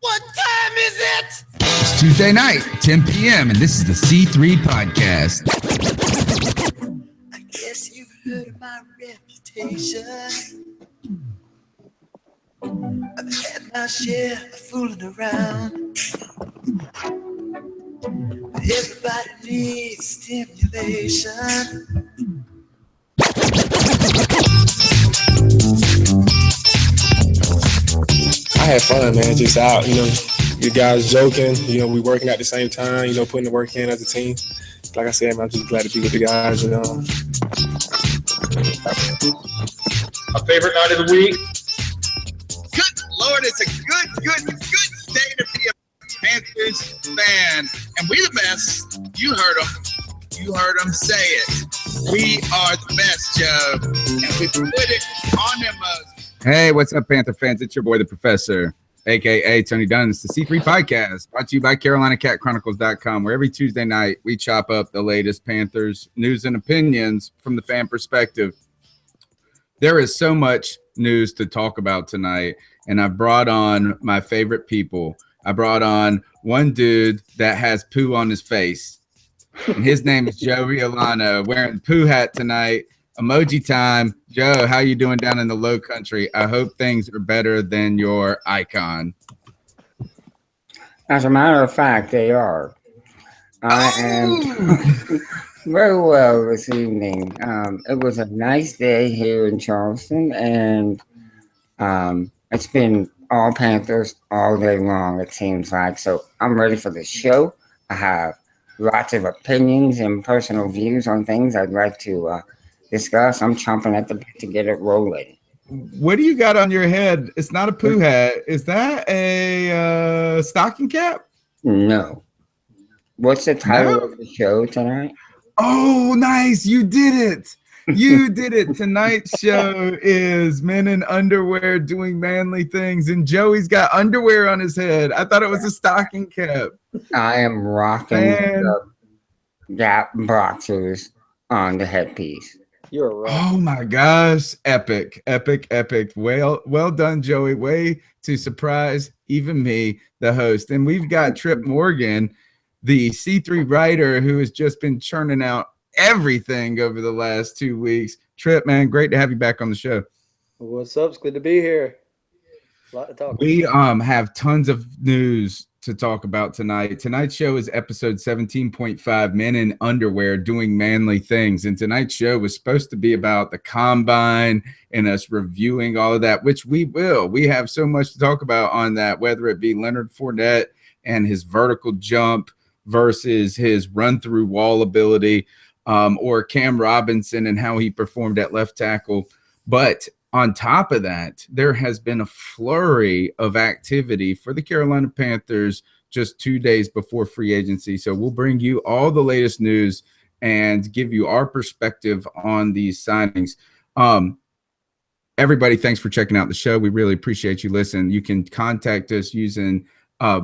What time is it? It's Tuesday night, 10 p.m., and this is the C3 Podcast. I guess you've heard of my reputation. I've had my share of fooling around. But everybody needs stimulation. I had fun, man. Just out, you guys joking. We working at the same time. Putting the work in as a team. Like I said, man, I'm just glad to be with the guys. A favorite night of the week? Good Lord, it's a good day to be a Panthers fan. And we the best. You heard them say it. We are the best, Joe. And we put it on them. Hey, what's up, Panther fans? It's your boy, the Professor, a.k.a. Tony Dunn. It's the C3 Podcast, brought to you by CarolinaCatChronicles.com, where every Tuesday night we chop up the latest Panthers news and opinions from the fan perspective. There is so much news to talk about tonight, and I brought on my favorite people. I brought on one dude that has poo on his face, and his name is Joe Riolano, wearing the poo hat tonight. Emoji time. Joe, how you doing down in the low country? I hope things are better than your icon. As a matter of fact, they are. I am very well this evening. It was a nice day here in Charleston, and it's been all Panthers all day long, it seems like. So I'm ready for the show. I have lots of opinions and personal views on things I'd like to discuss. I'm chomping at the bit to get it rolling. What do you got on your head? It's not a poo hat. Is that a stocking cap? No. What's the title of the show tonight? Oh, nice. You did it. You did it. Tonight's show is men in underwear doing manly things, and Joey's got underwear on his head. I thought it was a stocking cap. I am rocking the Gap boxers on the headpiece. You're right. Oh my gosh. Epic. Well done, Joey. Way to surprise even me, the host. And we've got Trip Morgan, the C3 writer, who has just been churning out everything over the last 2 weeks. Trip, man, great to have you back on the show. What's up? It's good to be here. A lot to talk about. We have tons of news to talk about tonight. Tonight's show is episode 17.5, Men in Underwear Doing Manly Things. And tonight's show was supposed to be about the combine and us reviewing all of that, which we will. We have so much to talk about on that, whether it be Leonard Fournette and his vertical jump versus his run-through wall ability, or Cam Robinson and how he performed at left tackle. But on top of that, there has been a flurry of activity for the Carolina Panthers just 2 days before free agency. So we'll bring you all the latest news and give you our perspective on these signings. Everybody, thanks for checking out the show. We really appreciate you listening. You can contact us using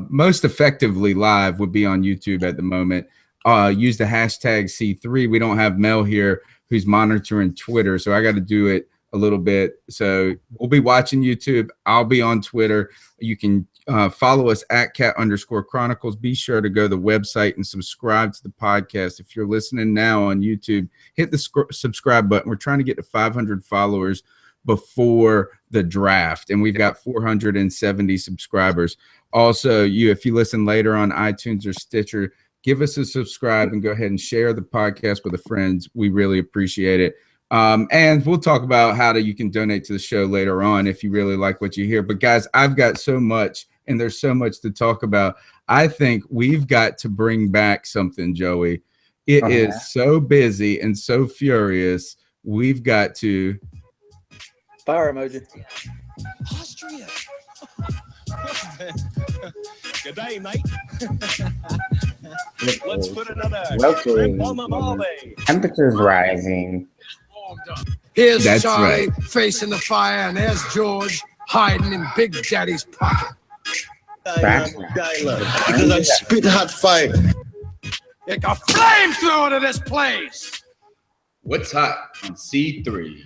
most effectively live would be on YouTube at the moment. Use the hashtag C3. We don't have Mel here who's monitoring Twitter, so I got to do it a little bit. So we'll be watching YouTube. I'll be on Twitter. You can follow us at @cat_chronicles. Be sure to go to the website and subscribe to the podcast. If you're listening now on YouTube, hit the subscribe button. We're trying to get to 500 followers before the draft, and we've got 470 subscribers. Also, if you listen later on iTunes or Stitcher, give us a subscribe and go ahead and share the podcast with a friend. We really appreciate it. And we'll talk about how you can donate to the show later on if you really like what you hear. But guys, I've got so much, and there's so much to talk about. I think we've got to bring back something, Joey. It is so busy and so furious. We've got to fire emoji. Austria. Good day, mate. Let's put another Locally, on the barbie. temperatures rising. Here's That's Charlie right. facing the fire, and there's George hiding in Big Daddy's pocket. Because I spit hot fire. Take a flamethrower to this place. What's hot on C3?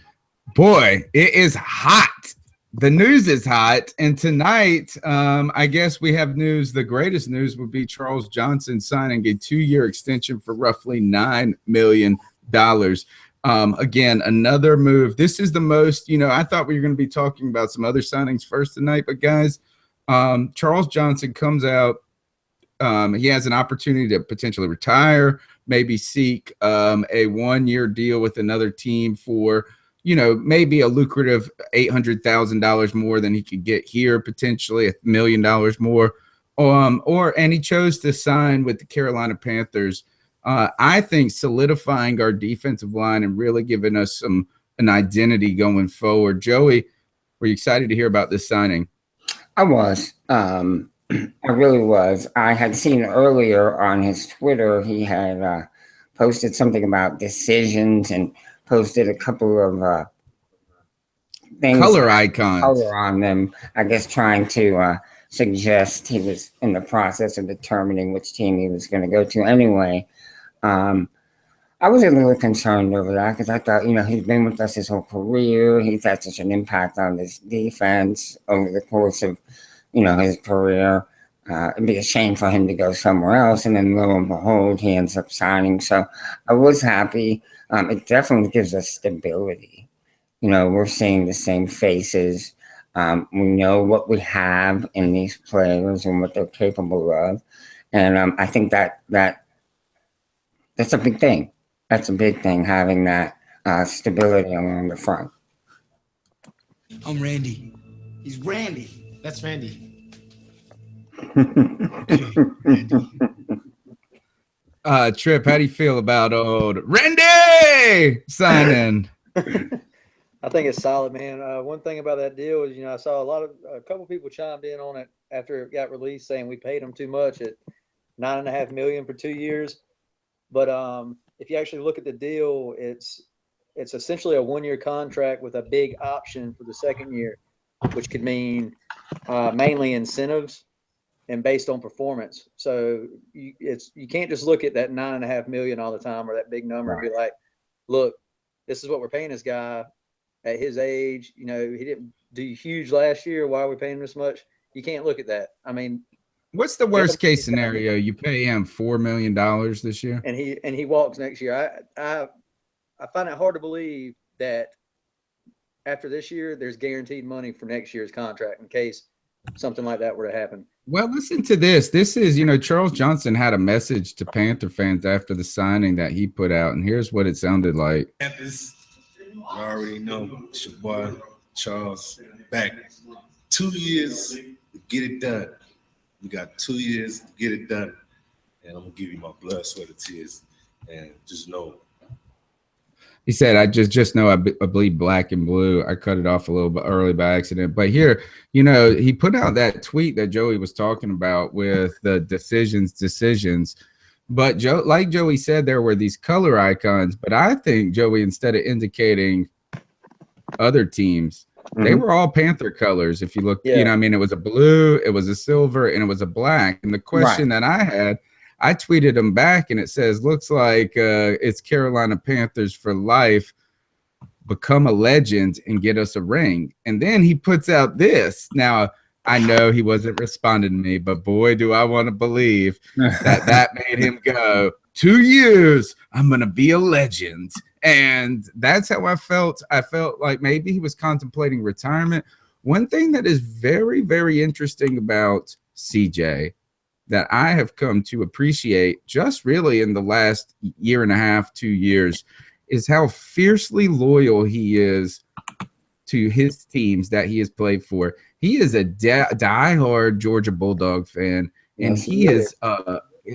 Boy, it is hot. the news is hot, and tonight, I guess we have news. The greatest news would be Charles Johnson signing a 2-year extension for roughly $9 million. Again, another move. This is the most, I thought we were going to be talking about some other signings first tonight, but guys, Charles Johnson comes out. He has an opportunity to potentially retire, maybe seek a 1-year deal with another team for, maybe a lucrative $800,000 more than he could get here, potentially $1 million more. And he chose to sign with the Carolina Panthers. I think solidifying our defensive line and really giving us an identity going forward. Joey, were you excited to hear about this signing? I was. I really was. I had seen earlier on his Twitter, he had posted something about decisions and posted a couple of things. Color icons. Color on them, I guess trying to suggest he was in the process of determining which team he was going to go to anyway. I was a little concerned over that because I thought, he's been with us his whole career. He's had such an impact on this defense over the course of his career. It'd be a shame for him to go somewhere else. And then lo and behold, he ends up signing. So I was happy. It definitely gives us stability. We're seeing the same faces. We know what we have in these players and what they're capable of. And I think that's a big thing. That's a big thing, having that stability along the front. I'm Randy. He's Randy. That's Randy. Trip, how do you feel about old Randy signing? I think it's solid, man. One thing about that deal is, I saw a couple people chimed in on it after it got released, saying we paid him too much at $9.5 million for 2 years. But if you actually look at the deal, it's essentially a 1-year contract with a big option for the second year, which could mean mainly incentives and based on performance. So you can't just look at that $9.5 million all the time or that big number and be like, look, this is what we're paying this guy at his age. He didn't do huge last year. Why are we paying him this much? You can't look at that. I mean, what's the worst case scenario? You pay him $4 million this year, and he walks next year. I find it hard to believe that after this year, there's guaranteed money for next year's contract in case something like that were to happen. Well, listen to this. This is, Charles Johnson had a message to Panther fans after the signing that he put out, and here's what it sounded like. Panthers, you already know, it's your boy Charles back. 2 years to get it done. We got 2 years to get it done, and I'm gonna give you my blood, sweat, and tears, and just know. He said, I just know I bleed black and blue. I cut it off a little bit early by accident. But here, he put out that tweet that Joey was talking about with the decisions. But like Joey said, there were these color icons. But I think, Joey, instead of indicating other teams, they were all Panther colors. If you look, it was a blue, it was a silver, and it was a black. And the question that I had, I tweeted him back, and it says, looks like it's Carolina Panthers for life. Become a legend and get us a ring. And then he puts out this. Now, I know he wasn't responding to me, but boy, do I want to believe that made him go, 2 years, I'm going to be a legend. And that's how I felt. I felt like maybe he was contemplating retirement. One thing that is very, very interesting about CJ that I have come to appreciate just really in the last year and a half, 2 years, is how fiercely loyal he is to his teams that he has played for. He is a diehard Georgia Bulldog fan, and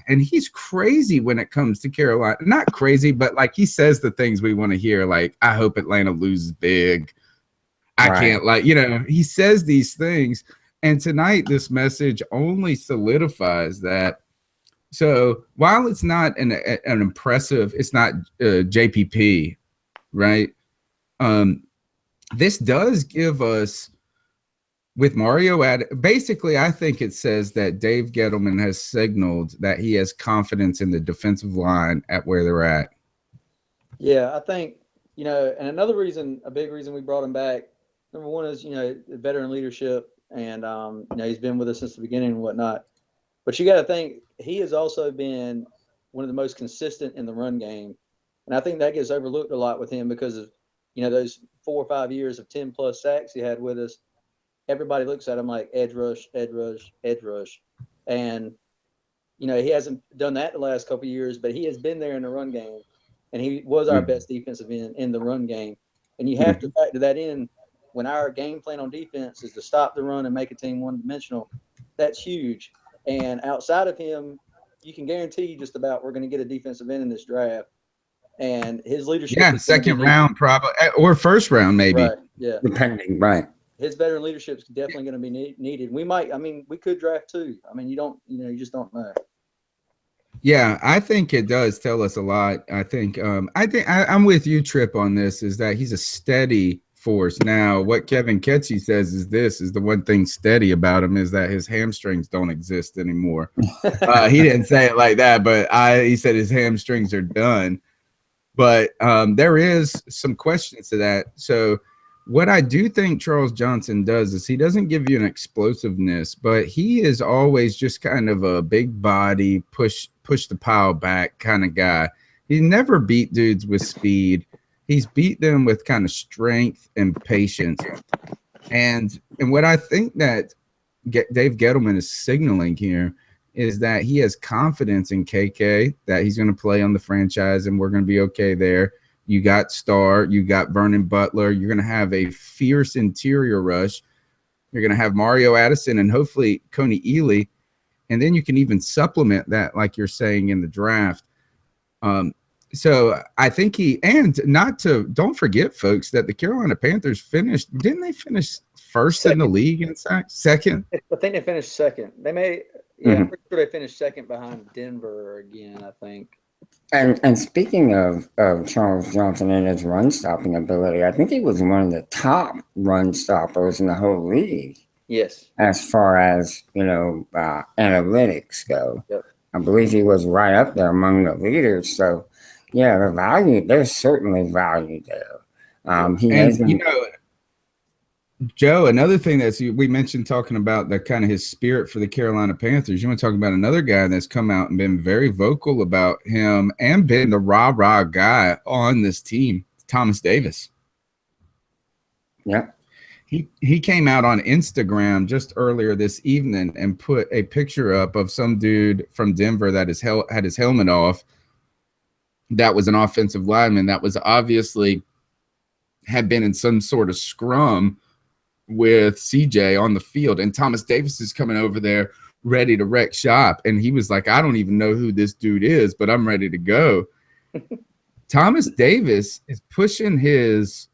and he's crazy when it comes to Carolina. Not crazy, but like he says the things we want to hear, like, I hope Atlanta loses big. I can't, he says these things. And tonight, this message only solidifies that. So while it's not an impressive, it's not JPP, right? This does give us, with Mario basically, I think it says that Dave Gettleman has signaled that he has confidence in the defensive line at where they're at. Yeah, I think, and another reason, a big reason we brought him back Number one is, veteran leadership, and he's been with us since the beginning and whatnot. But you got to think he has also been one of the most consistent in the run game, and I think that gets overlooked a lot with him because of those 4 or 5 years of 10+ sacks he had with us. Everybody looks at him like edge rush, edge rush, edge rush, and he hasn't done that the last couple of years, but he has been there in the run game, and he was our best defensive end in the run game. And you have to factor that in when our game plan on defense is to stop the run and make a team one-dimensional. That's huge. And outside of him, you can guarantee just about we're going to get a defensive end in this draft. And his leadership. Yeah, second round probably, or first round maybe. Right. Yeah. Depending. Right. His veteran leadership is definitely going to be needed. We could draft 2. You just don't know. Yeah, I think it does tell us a lot. I think I'm with you, Trip, on this, is that he's a steady force. Now, what Kevin Ketchy says is the one thing steady about him is that his hamstrings don't exist anymore. He didn't say it like that, but he said his hamstrings are done. But there is some questions to that. So what I do think Charles Johnson does is he doesn't give you an explosiveness, but he is always just kind of a big body, push the pile back kind of guy. He never beat dudes with speed. He's beat them with kind of strength and patience. And what I think that Dave Gettleman is signaling here is that he has confidence in KK, that he's going to play on the franchise and we're going to be okay there. You got Starr, you got Vernon Butler. You're going to have a fierce interior rush. You're going to have Mario Addison and hopefully Coney Ely. And then you can even supplement that, like you're saying, in the draft. So I think don't forget, folks, that the Carolina Panthers didn't they finish first second in the league in sacks? Second? I think they finished second. They may, I'm pretty sure they finished second behind Denver again, I think. And speaking of Charles Johnson and his run stopping ability, I think he was one of the top run stoppers in the whole league. Yes. As far as, analytics go. Yep. I believe he was right up there among the leaders. So, yeah, there's certainly value there. Joe, another thing we mentioned talking about the kind of his spirit for the Carolina Panthers. You want to talk about another guy that's come out and been very vocal about him and been the rah-rah guy on this team, Thomas Davis. Yeah. He came out on Instagram just earlier this evening and put a picture up of some dude from Denver that had his helmet off. That was an offensive lineman that was obviously had been in some sort of scrum with CJ on the field, and Thomas Davis is coming over there ready to wreck shop. And he was like, I don't even know who this dude is, but I'm ready to go. Thomas Davis is pushing his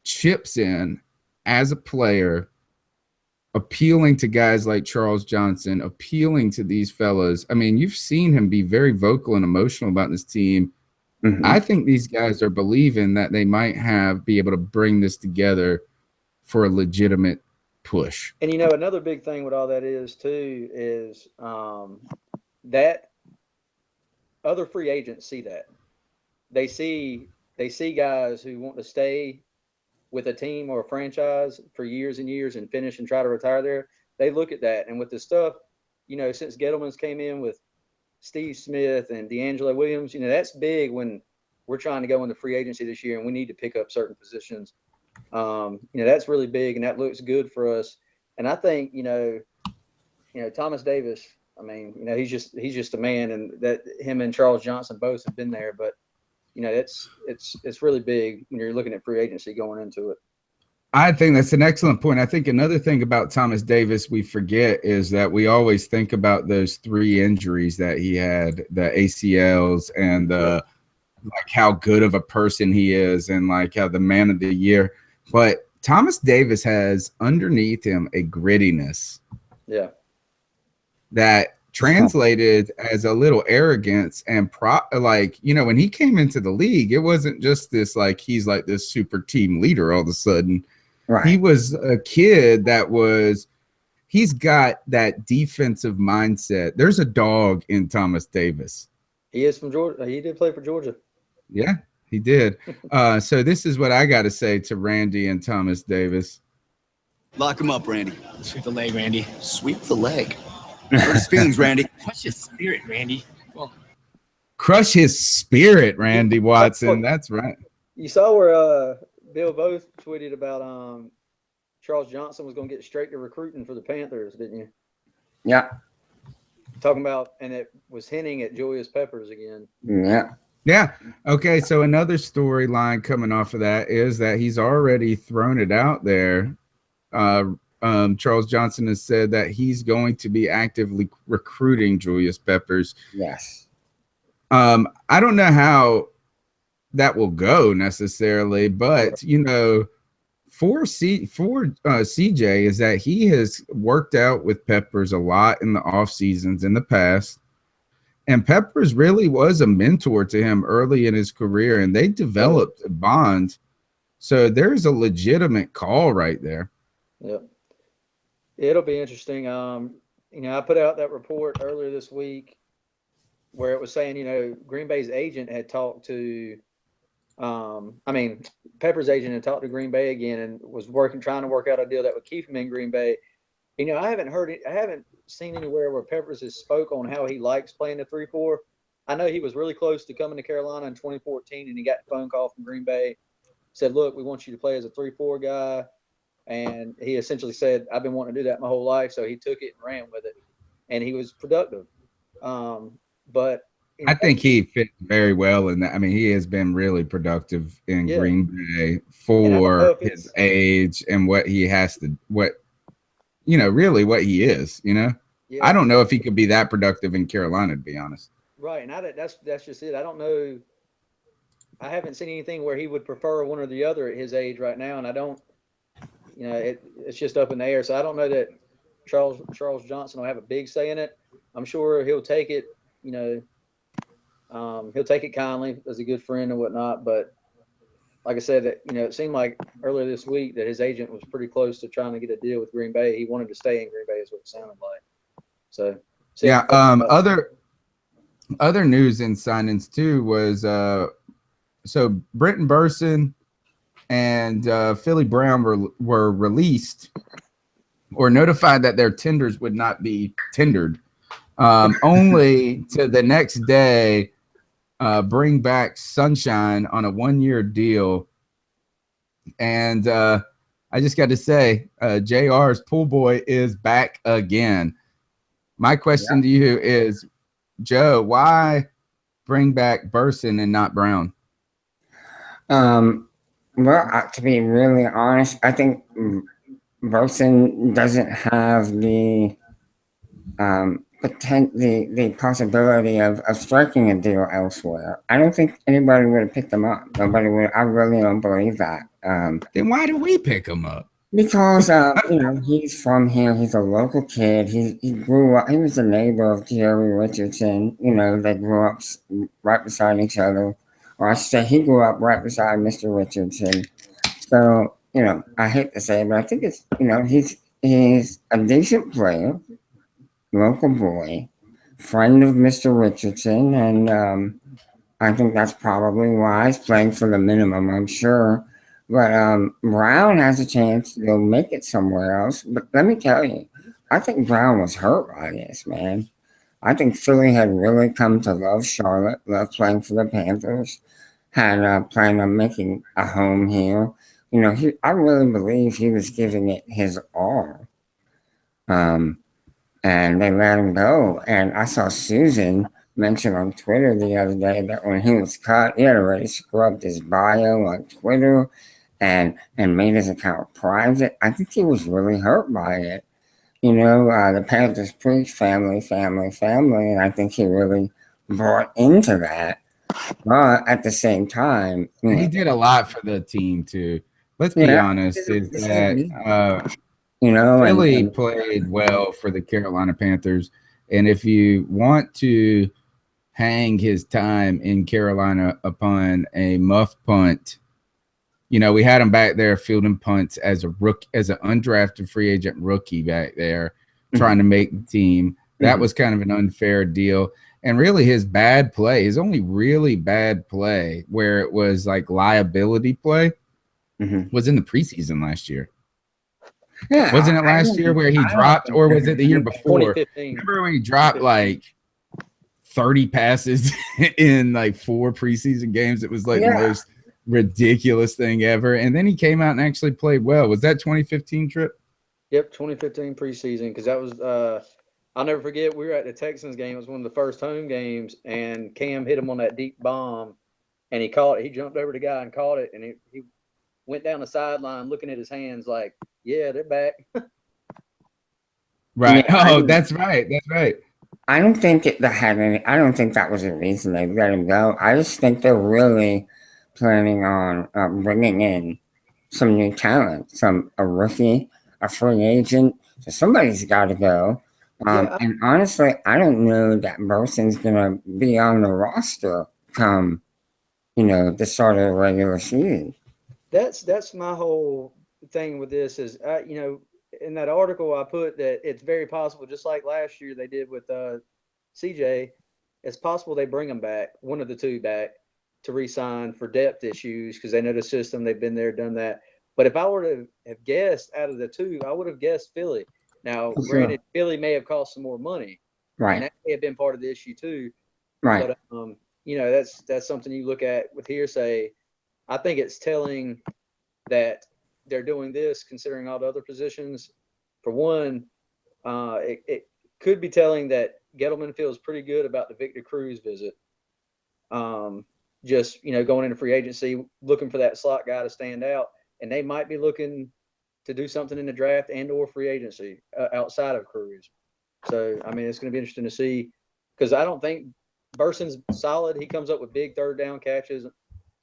chips in as a player, appealing to guys like Charles Johnson, appealing to these fellas. I mean, you've seen him be very vocal and emotional about this team. Mm-hmm. I think these guys are believing that they might be able to bring this together for a legitimate push. And another big thing with all that is too is that other free agents see that. They see guys who want to stay with a team or a franchise for years and years and finish and try to retire there. They look at that, and with this stuff, since Gettleman's came in with Steve Smith and D'Angelo Williams, that's big when we're trying to go into free agency this year and we need to pick up certain positions. That's really big, and that looks good for us. And I think, Thomas Davis, I mean, he's just a man, and that him and Charles Johnson both have been there, but it's really big when you're looking at free agency going into it. I think that's an excellent point. I think another thing about Thomas Davis we forget is that we always think about those 3 injuries that he had, the ACLs and like how good of a person he is and like how the man of the year. But Thomas Davis has underneath him a grittiness. Yeah. That translated as a little arrogance and when he came into the league, it wasn't just this like he's like this super team leader all of a sudden. Right. He was a kid he's got that defensive mindset. There's a dog in Thomas Davis. He is from Georgia. He did play for Georgia. Yeah. He did. So this is what I got to say to Randy and Thomas Davis. Lock him up, Randy. Sweep the leg, Randy. Sweep the leg. Hurt his feelings, Randy. Crush his spirit, Randy. Well, Crush his spirit, Randy Watson. That's right. You saw where Bill Both tweeted about Charles Johnson was going to get straight to recruiting for the Panthers, didn't you? Yeah. Talking about, and it was hinting at Julius Peppers again. Yeah. Yeah. Okay. So another storyline coming off of that is that he's already thrown it out there. Charles Johnson has said that he's going to be actively recruiting Julius Peppers. Yes. I don't know how that will go necessarily, but for CJ is that he has worked out with Peppers a lot in the off seasons in the past. And Peppers really was a mentor to him early in his career, and they developed a bond. So there's a legitimate call right there. Yep. It'll be interesting. I put out that report earlier this week where it was saying, Green Bay's agent had talked to, Pepper's agent had talked to Green Bay again and was trying to work out a deal that would keep him in Green Bay. I haven't seen anywhere where Peppers has spoke on how he likes playing the 3-4. I know he was really close to coming to Carolina in 2014, and he got the phone call from Green Bay, said, "Look, we want you to play as a 3-4 guy." And he essentially said, "I've been wanting to do that my whole life." So he took it and ran with it, and he was productive. But I think he fit very well in that. I mean, he has been really productive in Green Bay for his age and what he has to, really what he is, Yeah. I don't know if he could be that productive in Carolina, to be honest. Right. And that's just it. I don't know. I haven't seen anything where he would prefer one or the other at his age right now. And I don't, it's just up in the air. So I don't know that Charles Johnson will have a big say in it. I'm sure he'll take it, he'll take it kindly as a good friend and whatnot. But like I said, it seemed like earlier this week that his agent was pretty close to trying to get a deal with Green Bay. He wanted to stay in Green Bay is what it sounded like. So yeah. Other news in signings too was so Brenton Burson and Philly Brown were released or notified that their tenders would not be tendered. Only to the next day bring back Sunshine on a 1-year deal. And I just got to say, JR's pool boy is back again. My question to you is, Joe, why bring back Burson and not Brown? Well, to be really honest, I think Burson doesn't have the the possibility of striking a deal elsewhere. I don't think anybody would have picked him up. Nobody would. I really don't believe that. Then why do we pick him up? Because he's from here. He's a local kid. He grew up. He was a neighbor of Jerry Richardson. They grew up right beside each other. Or I should say, he grew up right beside Mr. Richardson. So I hate to say it, but I think it's he's a decent player. Local boy, friend of Mr. Richardson, and I think that's probably why he's playing for the minimum, I'm sure. But Brown has a chance to go make it somewhere else. But let me tell you, I think Brown was hurt by this, man. I think Philly had really come to love Charlotte, love playing for the Panthers, had planned on making a home here. I really believe he was giving it his all. And they let him go. And I saw Susan mention on Twitter the other day that when he was cut, he had already scrubbed his bio on Twitter and made his account private. I think he was really hurt by it. The Panthers preach family, and I think he really bought into that. But at the same time, he did a lot for the team too. Let's be honest, is that Philly played well for the Carolina Panthers, and if you want to hang his time in Carolina upon a muff punt, we had him back there fielding punts as an undrafted free agent rookie back there trying to make the team. That was kind of an unfair deal. And really his bad play, his only really bad play where it was like liability play was in the preseason last year. Yeah, Wasn't it last year where he dropped, or was it the year before? 2015. Remember when he dropped like 30 passes in like 4 preseason games? It was like the most ridiculous thing ever. And then he came out and actually played well. Was that 2015 Trip? Yep, 2015 preseason, because that was I'll never forget, we were at the Texans game. It was one of the first home games, and Cam hit him on that deep bomb, and he caught it. He jumped over the guy and caught it, and he went down the sideline looking at his hands like, yeah, they're back. Right. Yeah, Oh, that's right. That's right. I don't think I don't think that was the reason they let him go. I just think they're really planning on bringing in some new talent, a rookie, a free agent. So somebody's got to go. And honestly, I don't know that Burson's going to be on the roster come, the start of the regular season. That's my whole thing with this is, in that article I put that it's very possible, just like last year they did with CJ, it's possible they bring him back, one of the two back, to re-sign for depth issues because they know the system, they've been there, done that. But if I were to have guessed out of the two, I would have guessed Philly. Now, granted, Philly may have cost some more money, right? And that may have been part of the issue too, right? But that's something you look at with hearsay. I think it's telling that they're doing this considering all the other positions. For one, it could be telling that Gettleman feels pretty good about the Victor Cruz visit. Just going into free agency, looking for that slot guy to stand out, and they might be looking to do something in the draft and or free agency outside of Cruz. So, I mean, it's going to be interesting to see because I don't think Burson's solid. He comes up with big third down catches,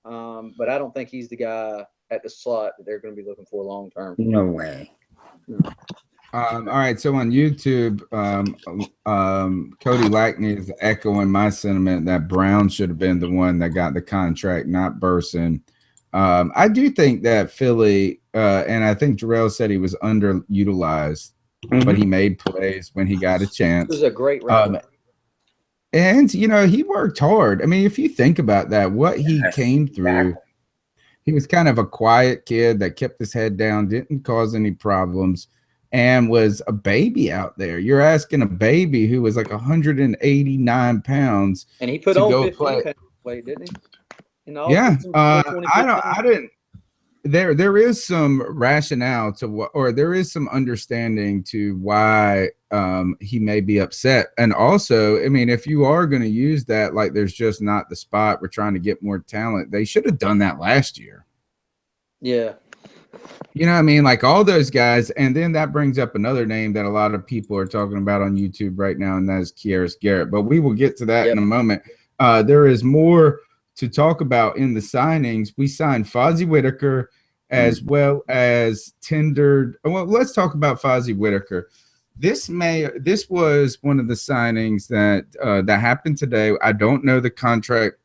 but I don't think he's the guy at the slot that they're going to be looking for long term. No way. All right, so on YouTube, Cody Lackney is echoing my sentiment that Brown should have been the one that got the contract, not Burson. I do think that Philly, and I think Jarrell said he was underutilized, but he made plays when he got a chance. It was a great round. And, he worked hard. I mean, if you think about that, what he came through, he was kind of a quiet kid that kept his head down, didn't cause any problems, and was a baby out there. You're asking a baby who was like 189 pounds. And he put on 15 pounds weight, didn't he? I didn't. There is some rationale to what, or there is some understanding to why he may be upset. And also, I mean, if you are going to use that, like there's just not the spot, we're trying to get more talent. They should have done that last year. Yeah. You know what I mean? Like all those guys. And then that brings up another name that a lot of people are talking about on YouTube right now, and that is Kieris Garrett. But we will get to that in a moment. There is more to talk about in the signings. We signed Fozzie Whitaker as well as tendered. Well, let's talk about Fozzie Whitaker. This was one of the signings that happened today. I don't know the contract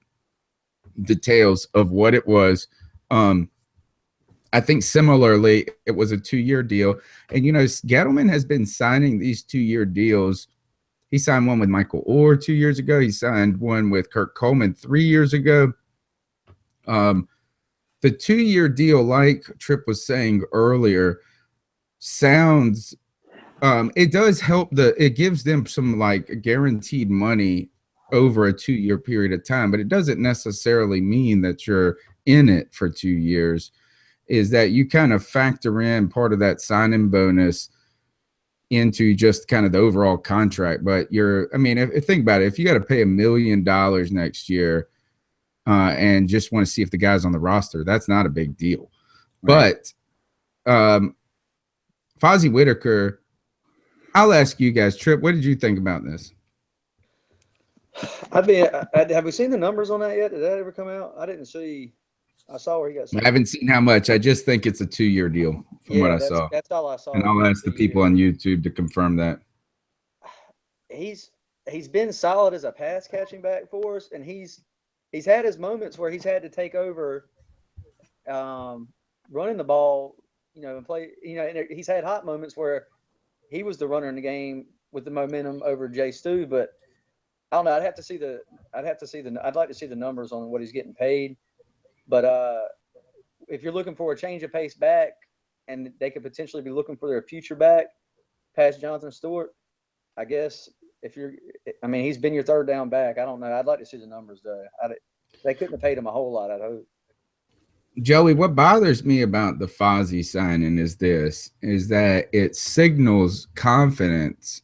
details of what it was. I think similarly, it was a 2-year deal. And, Gettleman has been signing these 2-year deals. He signed one with Michael Orr 2 years ago. He signed one with Kirk Coleman 3 years ago. The 2-year deal, like Tripp was saying earlier, sounds it does help it gives them some like guaranteed money over a 2-year period of time, but it doesn't necessarily mean that you're in it for 2 years. Is that you kind of factor in part of that signing bonus into just kind of the overall contract. But if think about it, if you got to pay $1 million next year and just want to see if the guy's on the roster, that's not a big deal. Right. But Fozzie Whitaker, I'll ask you guys, Tripp, what did you think about this? Have we seen the numbers on that yet? Did that ever come out? I didn't see. I saw where he got signed. I haven't seen how much. I just think it's a 2-year deal from what I saw. That's all I saw. And I'll ask the people on YouTube to confirm that. He's been solid as a pass catching back for us, and he's had his moments where he's had to take over running the ball, and play, and he's had hot moments where he was the runner in the game with the momentum over Jay Stu, but I don't know. I'd like to see the numbers on what he's getting paid. But if you're looking for a change of pace back, and they could potentially be looking for their future back past Jonathan Stewart, I guess he's been your third down back. I don't know. I'd like to see the numbers though. They couldn't have paid him a whole lot, I'd hope. Joey, what bothers me about the Fozzie signing is that it signals confidence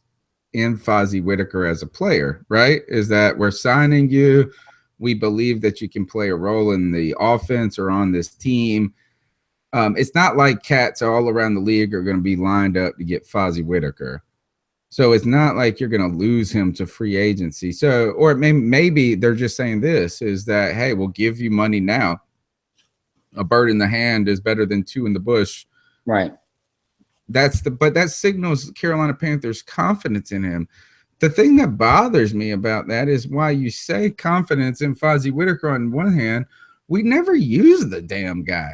in Fozzie Whitaker as a player, right? Is that we're signing you. We believe that you can play a role in the offense or on this team. It's not like cats all around the league are going to be lined up to get Fozzie Whitaker. So it's not like you're going to lose him to free agency. So, or maybe they're just saying this is that, hey, we'll give you money now. A bird in the hand is better than two in the bush. Right. But that signals Carolina Panthers confidence in him. The thing that bothers me about that is why you say confidence in Fozzie Whitaker on one hand, we never use the damn guy.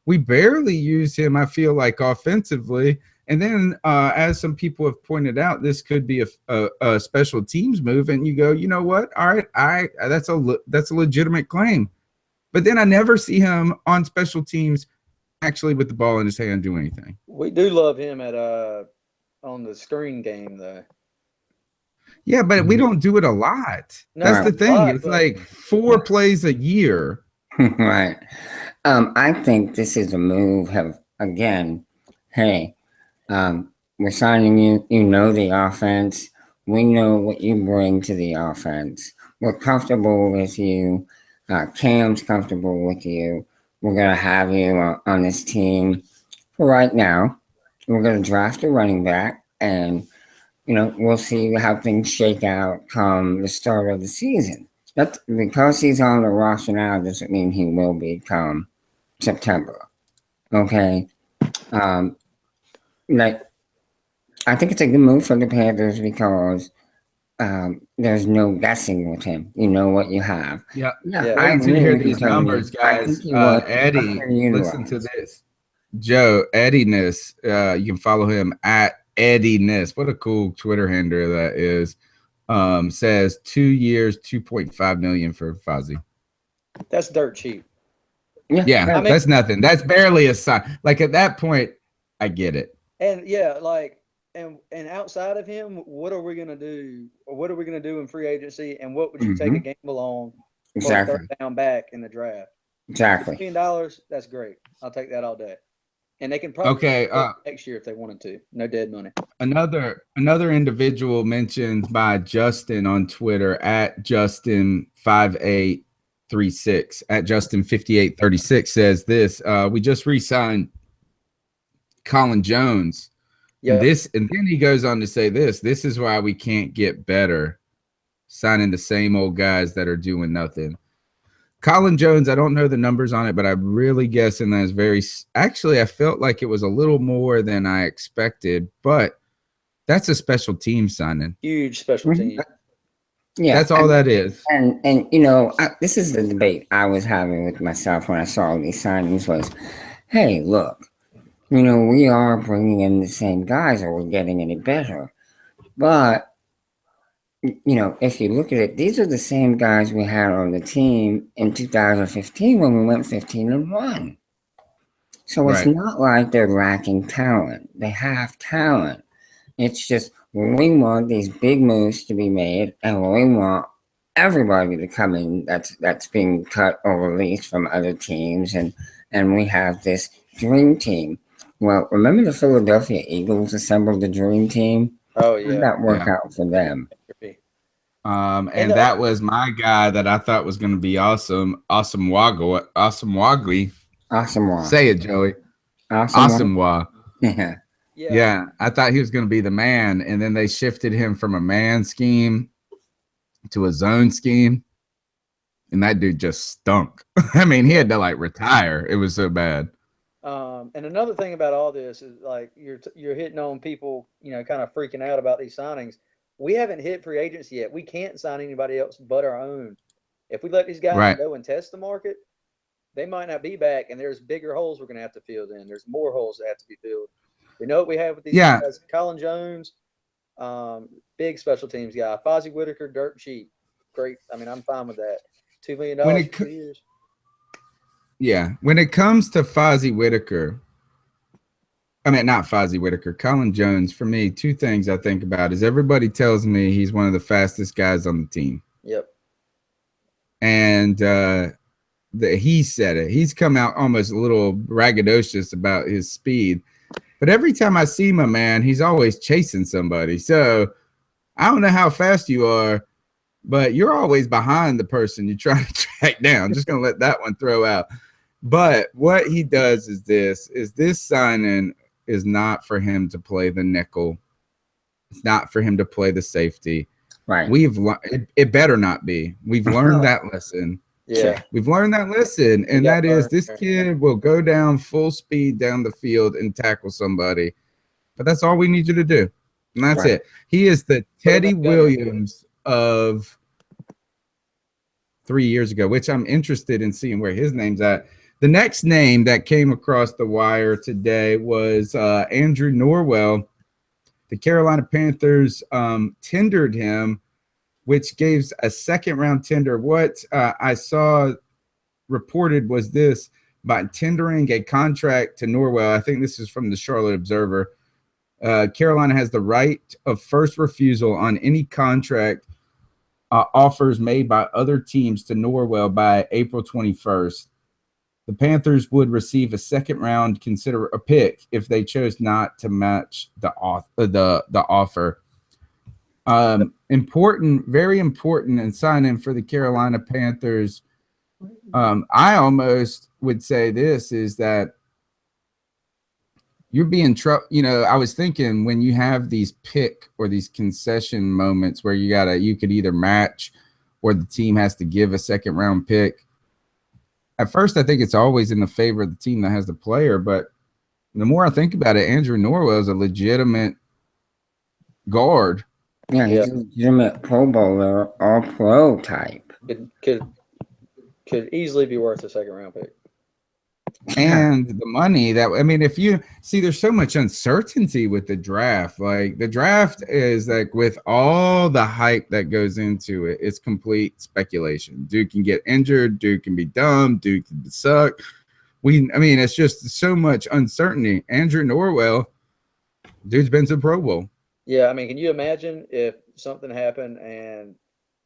We barely use him, I feel like, offensively. And then, as some people have pointed out, this could be a special teams move. And you go, you know what? All right, that's a legitimate claim. But then I never see him on special teams actually with the ball in his hand do anything. We do love him at on the screen game though. Yeah, but we don't do it a lot. No, That's the thing. It's but like 4 plays a year. Right. I think this is a move again, hey, we're signing you, you know the offense. We know what you bring to the offense. We're comfortable with you. Cam's comfortable with you. We're going to have you on this team for right now. We're going to draft a running back, and, we'll see how things shake out come the start of the season. That's because he's on the roster now doesn't mean he will be come September. Okay. I think it's a good move for the Panthers because there's no guessing with him. You know what you have. Yeah. Yeah. Wait until you hear these numbers, guys. Eddie, listen to this. Joe, Eddie-ness, you can follow him at Eddie-ness. What a cool Twitter handle that is. Says 2 years, $2.5 million for Fozzie. That's dirt cheap. Yeah, that's nothing. That's barely a sign. Like at that point, I get it. And yeah, and outside of him, what are we gonna do? Or what are we gonna do in free agency? And what would you take a gamble on? Exactly. Third down back in the draft. Exactly. $1 million, that's great. I'll take that all day. And they can probably next year if they wanted to. No dead money. Another individual mentioned by Justin on Twitter at Justin5836 at Justin5836 says this. We just re-signed Colin Jones. Yeah. And then he goes on to say this. This is why we can't get better, signing the same old guys that are doing nothing. Colin Jones, I don't know the numbers on it, but I'm really guessing that's actually, I felt like it was a little more than I expected, but that's a special team signing. Huge special team. Yeah. That's all that is. And this is the debate I was having with myself when I saw these signings was, hey, look, we are bringing in the same guys. Are we getting any better? But if you look at it, these are the same guys we had on the team in 2015 when we went 15-1. So it's not like they're lacking talent. They have talent. It's just we want these big moves to be made, and we want everybody to come in that's being cut or released from other teams, and we have this dream team. Well, remember the Philadelphia Eagles assembled the dream team? Oh yeah. How did that work out for them? And that was my guy that I thought was going to be awesome. Awesome Wagley. Say it, Joey. Awesome Wa. Yeah. I thought he was going to be the man. And then they shifted him from a man scheme to a zone scheme. And that dude just stunk. I mean, he had to retire. It was so bad. And another thing about all this is you're hitting on people, kind of freaking out about these signings. We haven't hit free agency yet. We can't sign anybody else but our own. If we let these guys go and test the market, they might not be back, and there's bigger holes we're going to have to fill in. There's more holes that have to be filled. We know what we have with these guys. Colin Jones, Big special teams guy. Fozzie Whitaker, dirt cheap. Great. I mean, I'm fine with that. $2 million When for it 2 years. Yeah, when it comes to Fozzie Whitaker, I mean, not Fozzie Whitaker, Colin Jones, for me, two things I think about is everybody tells me he's one of the fastest guys on the team. Yep. And he said it. He's come out almost a little braggadocious about his speed. But every time I see my man, he's always chasing somebody. So I don't know how fast you are, but you're always behind the person you're trying to track down. I'm just going to let that one throw out. But what he does is this signing is not for him to play the nickel. It's not for him to play the safety. Right. It better not be. We've learned that lesson. Yeah. We've learned that lesson, and that is this kid will go down full speed down the field and tackle somebody. But that's all we need you to do. And that's it. He is the Teddy Williams of 3 years ago, which I'm interested in seeing where his name's at. The next name that came across the wire today was Andrew Norwell. The Carolina Panthers tendered him, which gives a second-round tender. What I saw reported was this: by tendering a contract to Norwell, I think this is from the Charlotte Observer, Carolina has the right of first refusal on any contract offers made by other teams to Norwell by April 21st. The Panthers would receive a second-round pick if they chose not to match the offer. Important, very important, and signing for the Carolina Panthers. I almost would say this is that you're being trouble. You know, I was thinking when you have these pick or these concession moments where you could either match or the team has to give a second-round pick. At first, I think it's always in the favor of the team that has the player, but the more I think about it, Andrew Norwell is a legitimate guard. Yeah, he's a legitimate Pro Bowler, all pro type. Could easily be worth a second-round pick. And the money that, I mean, if you see, there's so much uncertainty with the draft. Like the draft is like with all the hype that goes into it, it's complete speculation. Dude can get injured, dude can be dumb, dude can suck. It's just so much uncertainty. Andrew Norwell, dude's been to the Pro Bowl. Yeah, I mean, can you imagine if something happened and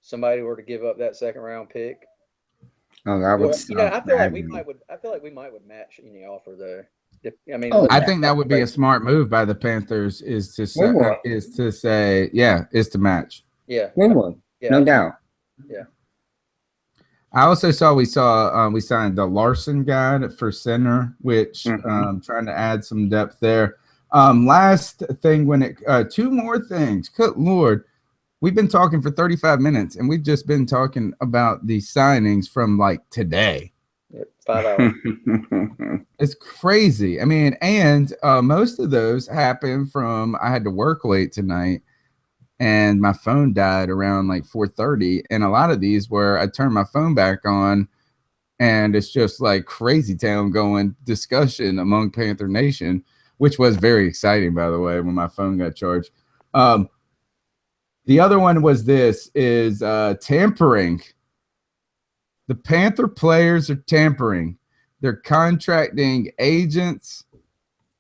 somebody were to give up that second-round pick? Oh, that would. I feel like we might match any offer there. I think that would be a smart move by the Panthers is to match. Yeah, we would. Yeah, no doubt. Yeah. I also saw we signed the Larson guy for center, which trying to add some depth there. Last thing, two more things. Good Lord. We've been talking for 35 minutes, and we've just been talking about the signings from like today. 5 hours. It's crazy. I mean, and most of those happened from I had to work late tonight, and my phone died around like 4:30. And a lot of these where I turned my phone back on, and it's just like crazy town going discussion among Panther Nation, which was very exciting, by the way, when my phone got charged. The other one was tampering. The Panther players are tampering. They're contracting agents.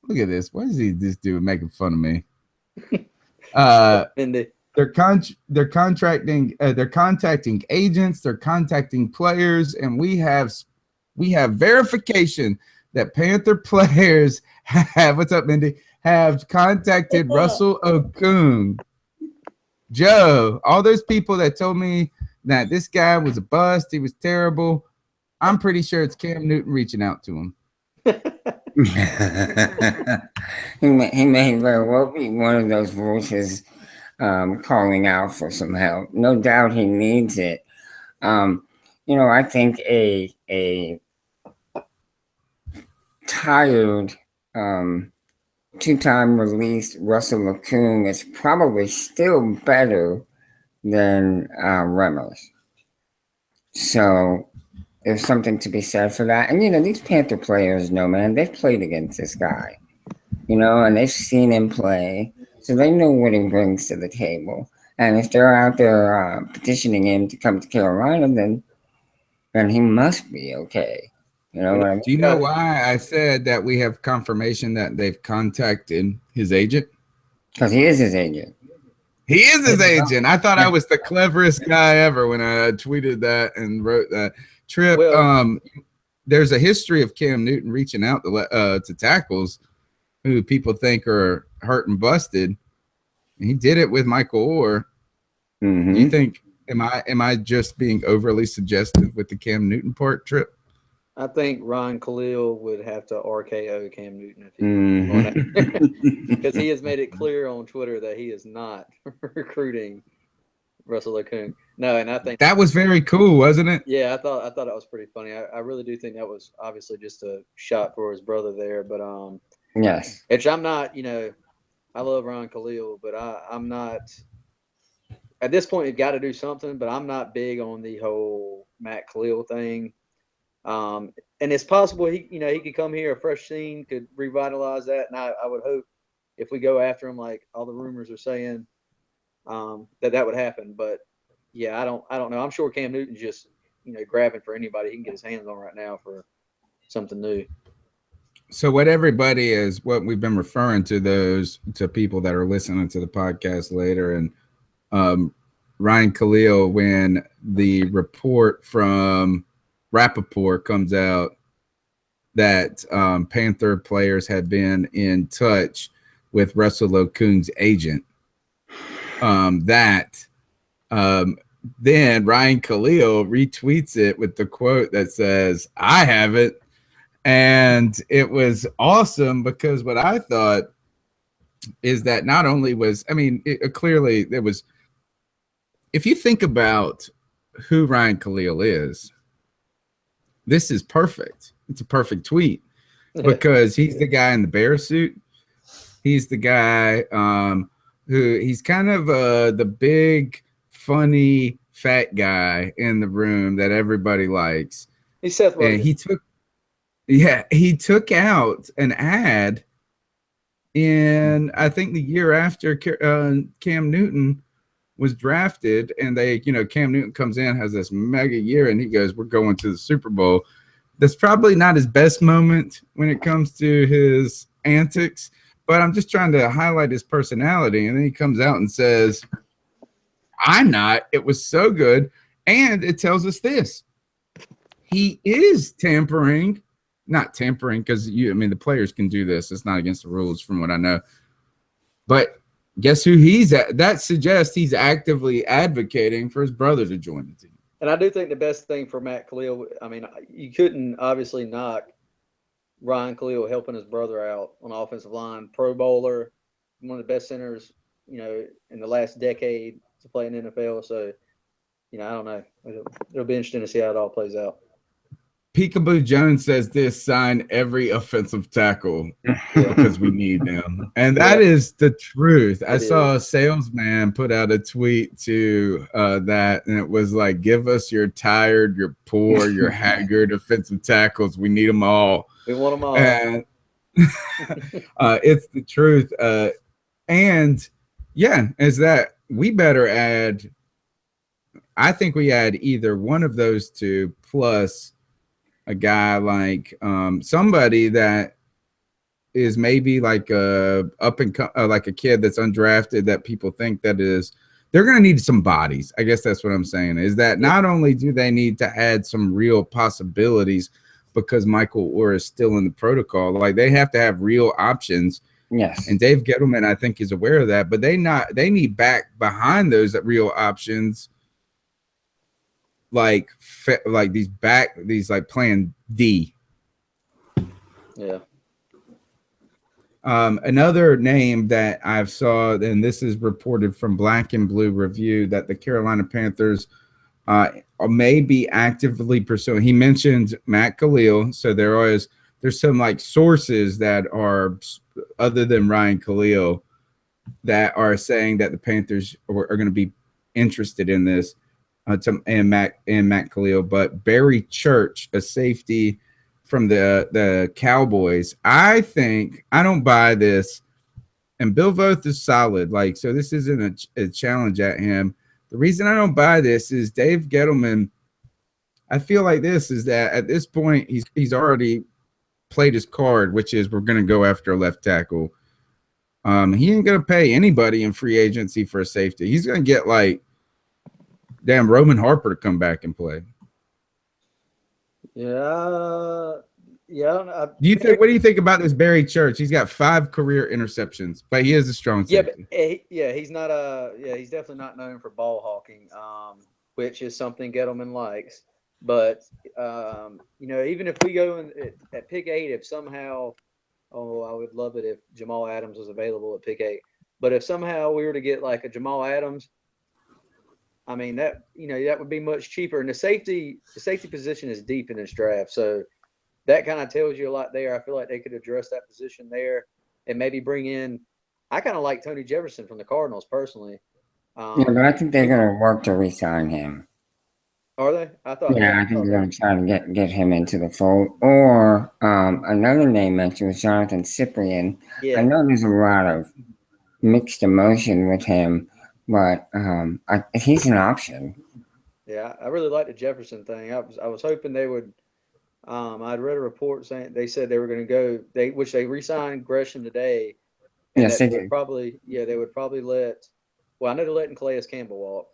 Look at this. What is this dude making fun of me? They're contacting agents. They're contacting players, and we have verification that Panther players have. What's up, Mindy? Have contacted Russell Okung. Joe, all those people that told me that this guy was a bust, he was terrible, I'm pretty sure it's Cam Newton reaching out to him. He may very well be one of those voices calling out for some help. No doubt he needs it. I think a tired two-time released Russell Okung is probably still better than Remmers. So there's something to be said for that. And, these Panther players know, man, they've played against this guy, and they've seen him play. So they know what he brings to the table. And if they're out there petitioning him to come to Carolina, then he must be okay. You know what I mean? Do you know why I said that we have confirmation that they've contacted his agent? Because he is his agent. He is his agent. I thought I was the cleverest guy ever when I tweeted that and wrote that. Trip, Well- there's a history of Cam Newton reaching out to tackles who people think are hurt and busted. And he did it with Michael Orr. Mm-hmm. Do you think am I just being overly suggestive with the Cam Newton part, Trip? I think Ryan Kalil would have to RKO Cam Newton if he because he has made it clear on Twitter that he is not recruiting Russell Okung. No, and I think That was very cool, wasn't it? yeah, I thought that was pretty funny. I really do think that was obviously just a shot for his brother there, but Yes. which I'm not, I love Ryan Kalil, but I'm not at this point you've got to do something, but I'm not big on the whole Matt Kalil thing. And it's possible he could come here, a fresh scene could revitalize that. And I would hope if we go after him, like all the rumors are saying, that would happen. But yeah, I don't know. I'm sure Cam Newton's just, grabbing for anybody he can get his hands on right now for something new. So what we've been referring to people that are listening to the podcast later, and Ryan Kalil, when the report from Rappaport comes out that Panther players had been in touch with Russell Okung's agent, then Ryan Kalil retweets it with the quote that says, "I have it." And it was awesome because what I thought is that not only was, clearly there was, if you think about who Ryan Kalil is, this is perfect. It's a perfect tweet because he's the guy in the bear suit. He's the guy who he's kind of the big, funny, fat guy in the room that everybody likes. He's Seth Rogen. And he took out an ad in, I think, the year after Cam Newton was drafted, and Cam Newton comes in, has this mega year, and he goes, "We're going to the Super Bowl." That's probably not his best moment when it comes to his antics, but I'm just trying to highlight his personality. And then he comes out and says, "I'm not. It was so good." And it tells us this. He is tampering, not tampering because the players can do this. It's not against the rules from what I know. But guess who he's at? That suggests he's actively advocating for his brother to join the team. And I do think the best thing for Matt Kalil, you couldn't obviously knock Ryan Kalil helping his brother out on the offensive line. Pro Bowler, one of the best centers, in the last decade to play in the NFL. So, I don't know. It'll be interesting to see how it all plays out. Peekaboo Jones says this: sign every offensive tackle because we need them. And that is the truth. I saw a salesman put out a tweet to that, and it was like, "Give us your tired, your poor, your haggard offensive tackles. We need them all. We want them all." And it's the truth. And yeah, is that we better add, I think we add either one of those two plus a guy like somebody that is maybe like a like a kid that's undrafted that people think that is, they're going to need some bodies. I guess that's what I'm saying, is that not only do they need to add some real possibilities because Michael Orr is still in the protocol, like they have to have real options. Yes. And Dave Gettleman, I think, is aware of that, but they need back behind those real options. Like these like plan D. Yeah. Another name that I've saw, and this is reported from Black and Blue Review, that the Carolina Panthers may be actively pursuing. He mentioned Matt Kalil, so there's some like sources that are other than Ryan Kalil that are saying that the Panthers are going to be interested in this. And Matt Kalil, but Barry Church, a safety from the Cowboys. I think I don't buy this And Bill Voth is solid. Like, so this isn't a challenge at him. The reason I don't buy this is Dave Gettleman. I feel like this is that at this point he's already played his card, which is we're going to go after a left tackle. He ain't going to pay anybody in free agency for a safety. He's going to get like damn Roman Harper to come back and play. Yeah. Yeah. I don't know. Do you think? What do you think about this Barry Church? He's got 5 career interceptions, but he is a strong safety. He's not he's definitely not known for ball hawking, which is something Gettleman likes. But even if we go in at pick 8, if somehow, I would love it if Jamal Adams was available at pick 8. But if somehow we were to get like a Jamal Adams, I mean that would be much cheaper. And the safety position is deep in this draft, so that kind of tells you a lot there. I feel like they could address that position there and maybe bring in. I kind of like Tony Jefferson from the Cardinals personally. Yeah, but I think they're going to work to re-sign him. Are they? I think they're going to try to get him into the fold. Or another name mentioned was Jonathan Cyprian. Yeah. I know there's a lot of mixed emotion with him, but he's an option. Yeah, I really like the Jefferson thing. I was hoping they would. I'd read a report saying they said they were going to go. They re-signed Gresham today. Yes, they did. They would probably let. Well, I know they're letting Calais Campbell walk.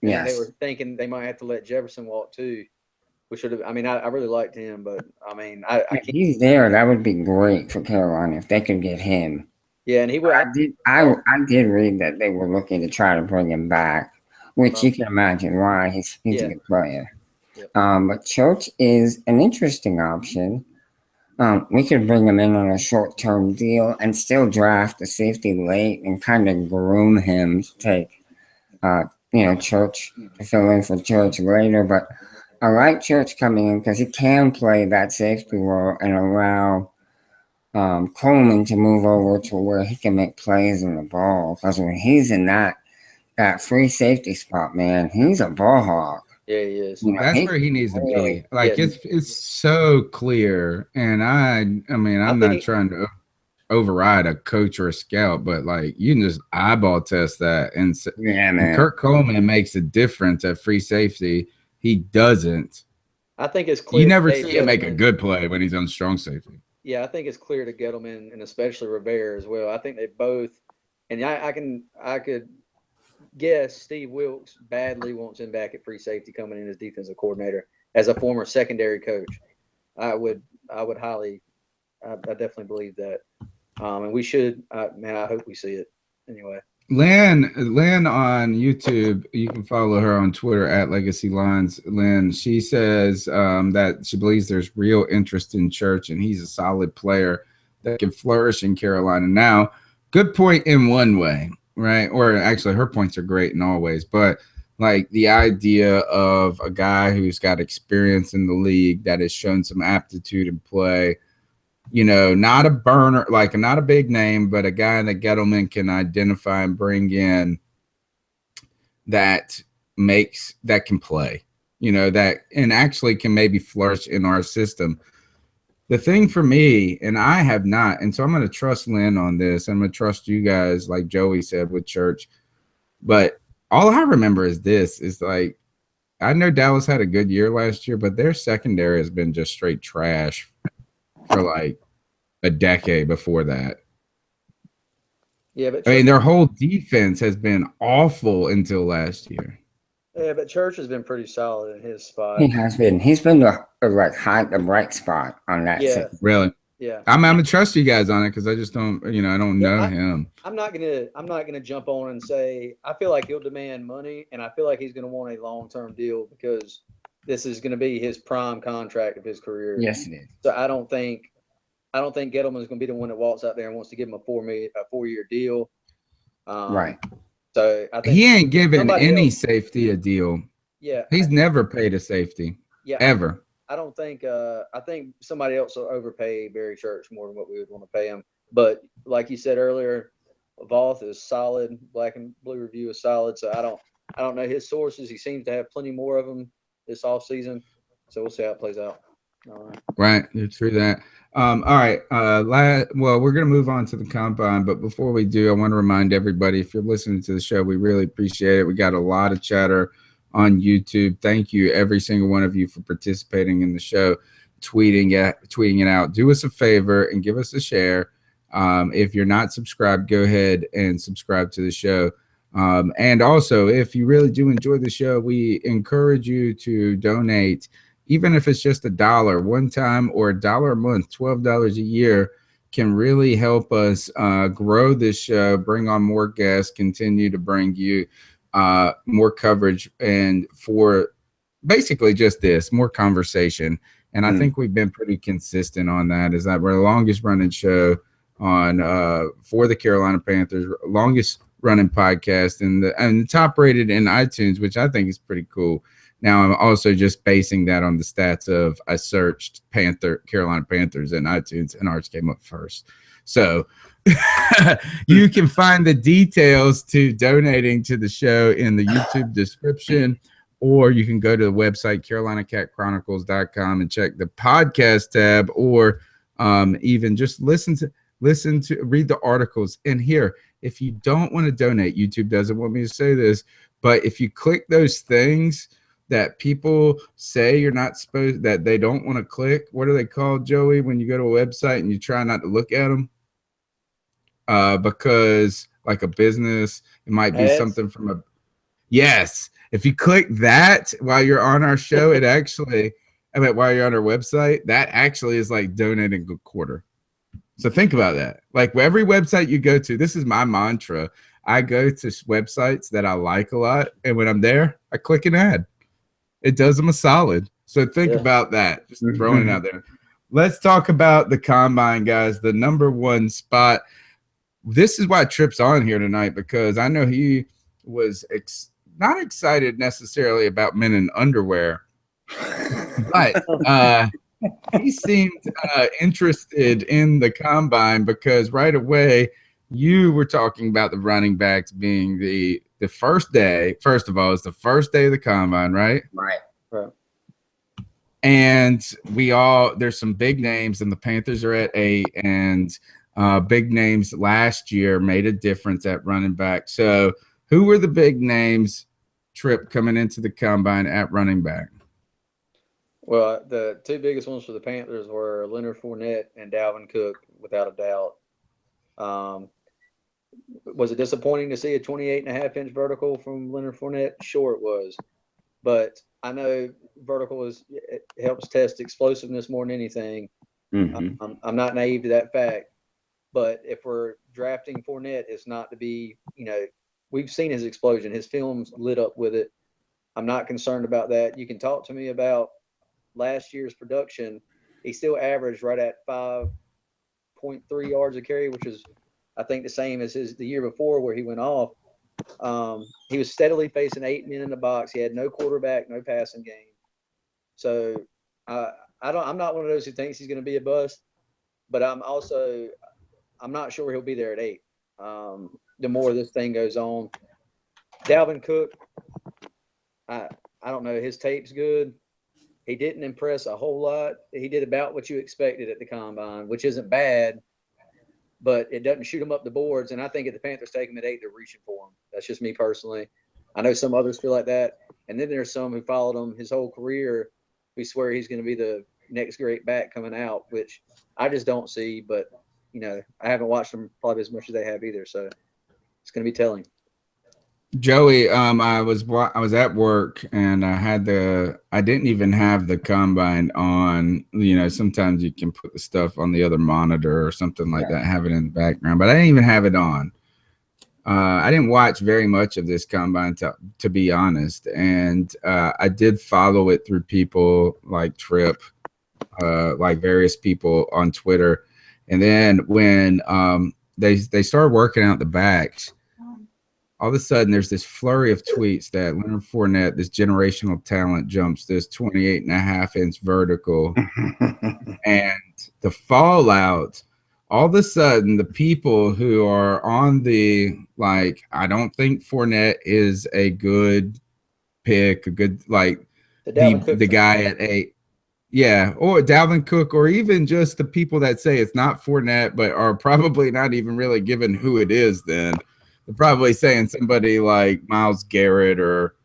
Yes. They were thinking they might have to let Jefferson walk too, which would have. I mean, I really liked him, but I mean, if he's there, that would be great for Carolina if they could get him. Yeah, and he would. I did read that they were looking to try to bring him back, which you can imagine why he's a good player. Yep. But Church is an interesting option. We could bring him in on a short-term deal and still draft a safety late and kind of groom him to take, Church to fill in for Church later. But I like Church coming in because he can play that safety role and allow Coleman to move over to where he can make plays in the ball. Because when he's in that free safety spot, man, he's a ball hawk. Yeah, he is. That's where he needs to be. Like it's so clear, and I'm not trying to override a coach or a scout, but like you can just eyeball test that. And man. Kurt Coleman makes a difference at free safety. He doesn't. I think it's clear. You never see him make a good play when he's on strong safety. Yeah, I think it's clear to Gettleman and especially Rivera as well. I think they both, and I could guess Steve Wilkes badly wants him back at free safety coming in as defensive coordinator as a former secondary coach. I definitely believe that. And we should, I hope we see it anyway. Lynn on YouTube, you can follow her on Twitter at Legacy Lines. Lynn, she says that she believes there's real interest in Church and he's a solid player that can flourish in Carolina. Now, good point in one way. Right. Or actually her points are great in all ways, but like the idea of a guy who's got experience in the league that has shown some aptitude in play, not a burner, like not a big name, but a guy that Gettleman can identify and bring in that can play, that and actually can maybe flourish in our system. The thing for me, and I have not, and so I'm going to trust Lynn on this. I'm going to trust you guys, like Joey said with Church. But all I remember is like, I know Dallas had a good year last year, but their secondary has been just straight trash for like a decade before that. Yeah, but their whole defense has been awful until last year. Yeah, but Church has been pretty solid in his spot. He has been. He's been the bright spot on that. Yeah, really. Yeah, I'm gonna trust you guys on it because I just don't, I don't know him. I'm not gonna jump on and say I feel like he'll demand money, and I feel like he's gonna want a long-term deal because this is gonna be his prime contract of his career. Yes, it is. So I don't think Gettleman's gonna be the one that walks out there and wants to give him a 4-year deal. Right. So I think he ain't giving any safety a deal. Yeah, he's never paid a safety. Yeah, ever. I don't think. I think somebody else will overpay Barry Church more than what we would want to pay him. But like you said earlier, Voth is solid. Black and Blue Review is solid. So I don't know his sources. He seems to have plenty more of them this offseason. So we'll see how it plays out. All right. Right, you're through that. All right. Well, we're going to move on to the combine, but before we do, I want to remind everybody, if you're listening to the show, we really appreciate it. We got a lot of chatter on YouTube. Thank you, every single one of you, for participating in the show, tweeting it out. Do us a favor and give us a share. If you're not subscribed, go ahead and subscribe to the show. And also, if you really do enjoy the show, we encourage you to donate. Even if it's just $1 one time or $1 a month, $12 a year can really help us grow this show, bring on more guests, continue to bring you more coverage, and for basically just this, more conversation. And I think we've been pretty consistent on that, is that we're the longest running show on for the Carolina Panthers, longest running podcast, and the top rated in iTunes, which I think is pretty cool. Now, I'm also just basing that on the stats of I searched Carolina Panthers in iTunes, and ours came up first. So you can find the details to donating to the show in the YouTube description, or you can go to the website, carolinacatchronicles.com, and check the podcast tab, or even just read the articles. And here, if you don't want to donate, YouTube doesn't want me to say this, but if you click those things that people say you're not supposed, that they don't want to click, what are they called, Joey, when you go to a website and you try not to look at them? Because like a business, it might be something from a, yes. If you click that while you're on our show, it actually, while you're on our website, that actually is like donating a quarter. So think about that. Like every website you go to, this is my mantra. I go to websites that I like a lot, and when I'm there, I click an ad. It does them a solid. So think about that. Just throwing it out there. Let's talk about the combine, guys. The number one spot. This is why Tripp's on here tonight, because I know he was not excited necessarily about men in underwear, but he seemed interested in the combine, because right away you were talking about the running backs being the first day. First of all, it's the first day of the combine, right? Right. And there's some big names, and the Panthers are at 8, and big names last year made a difference at running back. So who were the big names, Tripp, coming into the combine at running back? Well, the two biggest ones for the Panthers were Leonard Fournette and Dalvin Cook, without a doubt. Was it disappointing to see a 28.5-inch vertical from Leonard Fournette? Sure, it was. But I know vertical it helps test explosiveness more than anything. I'm not naive to that fact. But if we're drafting Fournette, it's not to be, we've seen his explosion. His film's lit up with it. I'm not concerned about that. You can talk to me about last year's production. He still averaged right at 5.3 yards a carry, which is, I think, the same as the year before where he went off. He was steadily facing 8 men in the box. He had no quarterback, no passing game. So I'm not one of those who thinks he's going to be a bust, but I'm not sure he'll be there at 8. The more this thing goes on, Dalvin Cook, I don't know. His tape's good. He didn't impress a whole lot. He did about what you expected at the combine, which isn't bad, but it doesn't shoot him up the boards. And I think if the Panthers take him at 8, they're reaching for him. That's just me personally. I know some others feel like that. And then there's some who followed him his whole career who swear he's going to be the next great back coming out, which I just don't see. But, I haven't watched them probably as much as they have either. So it's going to be telling. Joey, I was at work, and I didn't even have the combine on. Sometimes you can put the stuff on the other monitor or something like that, have it in the background, but I didn't even have it on. I didn't watch very much of this combine, to be honest, and I did follow it through people like Tripp, like various people on Twitter, and then when they started working out the backs, all of a sudden there's this flurry of tweets that Leonard Fournette, this generational talent, jumps this 28.5-inch vertical. And the fallout, all of a sudden the people who are on I don't think Fournette is a good pick, the guy at 8. Yeah, or Dalvin Cook, or even just the people that say it's not Fournette, but are probably not even really given who it is. Then they're probably saying somebody like Myles Garrett or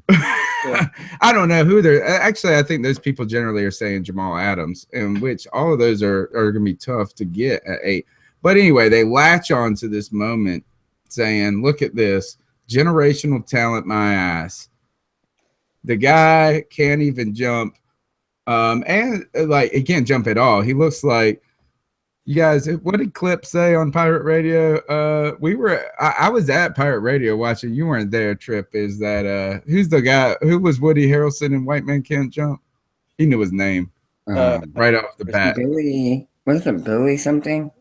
I don't know who they're. Actually, I think those people generally are saying Jamal Adams, in which all of those are going to be tough to get at 8. But anyway, they latch on to this moment, saying, "Look at this generational talent, my ass." The guy can't even jump. And like he can't jump at all. He looks like you guys. What did Clip say on Pirate Radio? We were. I was at Pirate Radio watching. You weren't there. Trip is that. Who's the guy? Who was Woody Harrelson in White Man Can't Jump? He knew his name right off the bat. Billy, was it Billy something?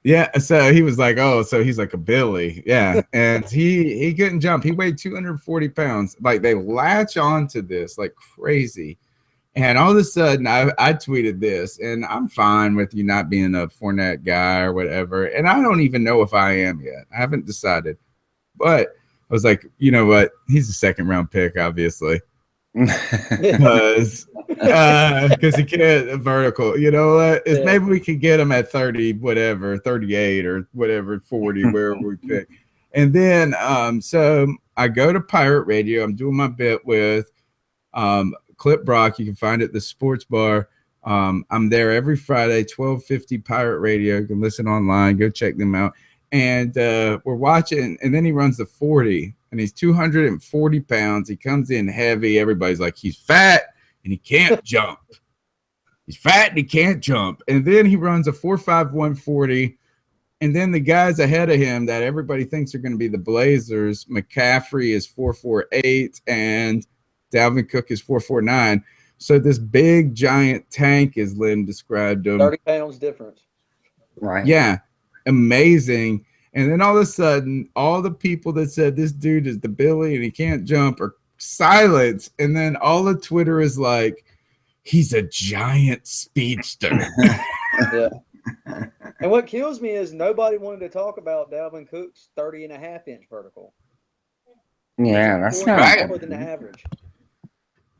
Yeah, so he was like, oh, so he's like a Billy. Yeah. And he couldn't jump. He weighed 240 pounds. Like they latch onto this like crazy. And all of a sudden I tweeted this, and I'm fine with you not being a Fournette guy or whatever. And I don't even know if I am yet. I haven't decided. But I was like, you know what? He's a second round pick, obviously. Because he can't vertical, you know what? Maybe we could get him at 30, whatever, 38 or whatever, 40, wherever we pick. And then so I go to Pirate Radio. I'm doing my bit with Clip Brock. You can find it at the sports bar. I'm there every Friday, 12:50 Pirate Radio. You can listen online, go check them out. And we're watching, and then he runs the 40. And he's 240 pounds. He comes in heavy. Everybody's like, he's fat and he can't jump. He's fat and he can't jump. And then he runs a 4.5 140. And then the guys ahead of him that everybody thinks are going to be the Blazers, McCaffrey is 4.48 and Dalvin Cook is 4.49. So this big giant tank, as Lynn described him. 30 pounds difference. Right. Yeah. Amazing. And then all of a sudden, all the people that said this dude is the Billy and he can't jump are silent. And then all of Twitter is like, he's a giant speedster. Yeah. And what kills me is nobody wanted to talk about Dalvin Cook's 30.5-inch vertical. Yeah, that's More not than the average.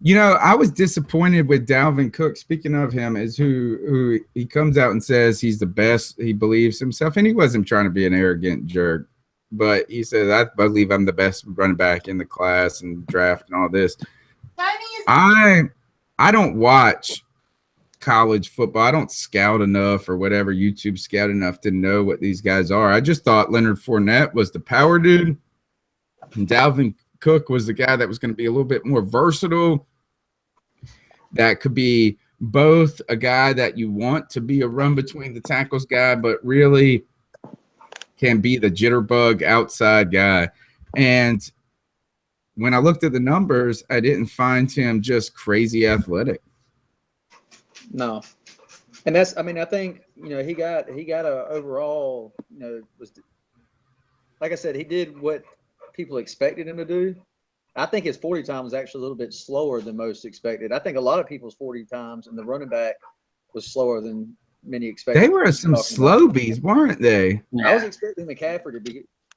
You know, I was disappointed with Dalvin Cook. Speaking of him, is who he comes out and says he's the best. He believes himself, and he wasn't trying to be an arrogant jerk, but he said, I believe I'm the best running back in the class and draft and all this. I don't watch college football. I don't scout enough or whatever, YouTube scout enough to know what these guys are. I just thought Leonard Fournette was the power dude, and Dalvin Cook was the guy that was going to be a little bit more versatile. That could be both a guy that you want to be a run between the tackles guy, but really can be the jitterbug outside guy. And when I looked at the numbers, I didn't find him just crazy athletic. No. And that's, I mean, I think, you know, he got a overall, you know, was, like I said, he did what people expected him to do. I think his 40 time was actually a little bit slower than most expected. I think a lot of people's 40 times and the running back was slower than many expected. They were some slow bees, weren't they? I was expecting McCaffrey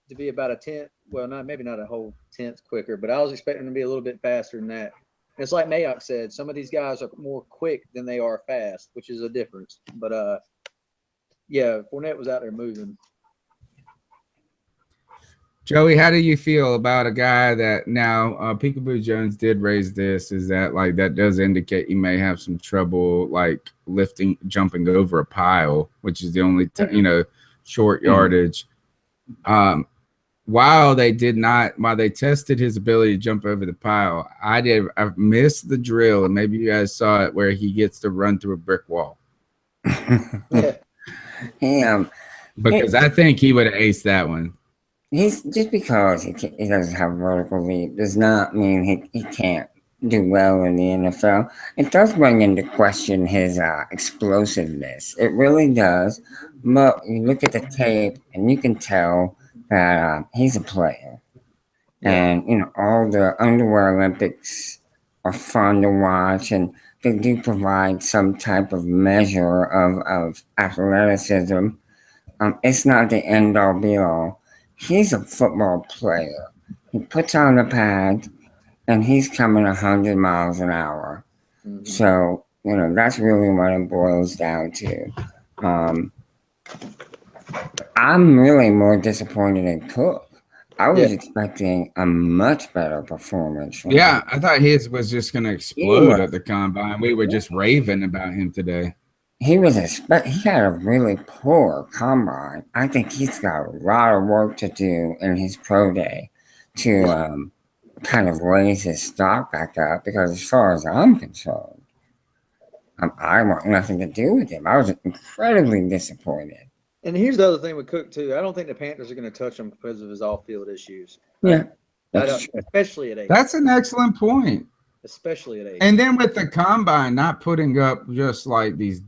to be about a tenth. Well, maybe not a whole tenth quicker, but I was expecting him to be a little bit faster than that. And it's like Mayock said, some of these guys are more quick than they are fast, which is a difference. But yeah, Fournette was out there moving. Joey, how do you feel about a guy that now Peekaboo Jones did raise this? Is that like that does indicate you may have some trouble like jumping over a pile, which is the only short yardage. While they tested his ability to jump over the pile, I missed the drill, and maybe you guys saw it where he gets to run through a brick wall. Because I think he would have aced that one. He's just because he doesn't have vertical leap does not mean he can't do well in the NFL. It does bring into question his explosiveness. It really does. But you look at the tape and you can tell that he's a player. And, you know, all the underwear Olympics are fun to watch, and they do provide some type of measure of athleticism. It's not the end-all, be-all. He's a football player. He puts on the pad, and he's coming 100 miles an hour. Mm-hmm. So That's really what it boils down to. I'm really more disappointed in Cook. I was expecting a much better performance from Yeah, him. I thought his was just going to explode at the combine. We were just raving about him today. He had a really poor combine. I think he's got a lot of work to do in his pro day to kind of raise his stock back up. Because as far as I'm concerned, I want nothing to do with him. I was incredibly disappointed. And here's the other thing with Cook too. I don't think the Panthers are going to touch him because of his off-field issues. Yeah, especially at 8. That's an excellent point. Especially at 8. And then with the combine not putting up just like these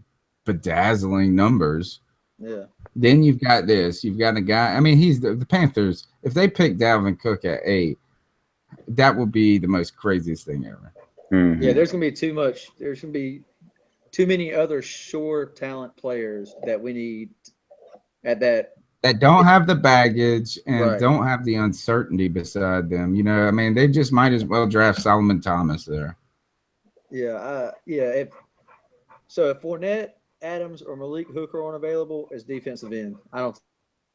bedazzling numbers. Yeah. Then you've got this. You've got a guy. I mean, he's the Panthers. If they pick Dalvin Cook at 8, that would be the most craziest thing ever. Mm-hmm. Yeah, there's going to be too much. There's going to be too many other sure talent players that we need at that don't have the baggage and Right. don't have the uncertainty beside them. I mean, they just might as well draft Solomon Thomas there. Yeah, If Fournette, Adams, or Malik Hooker aren't available as defensive end, I don't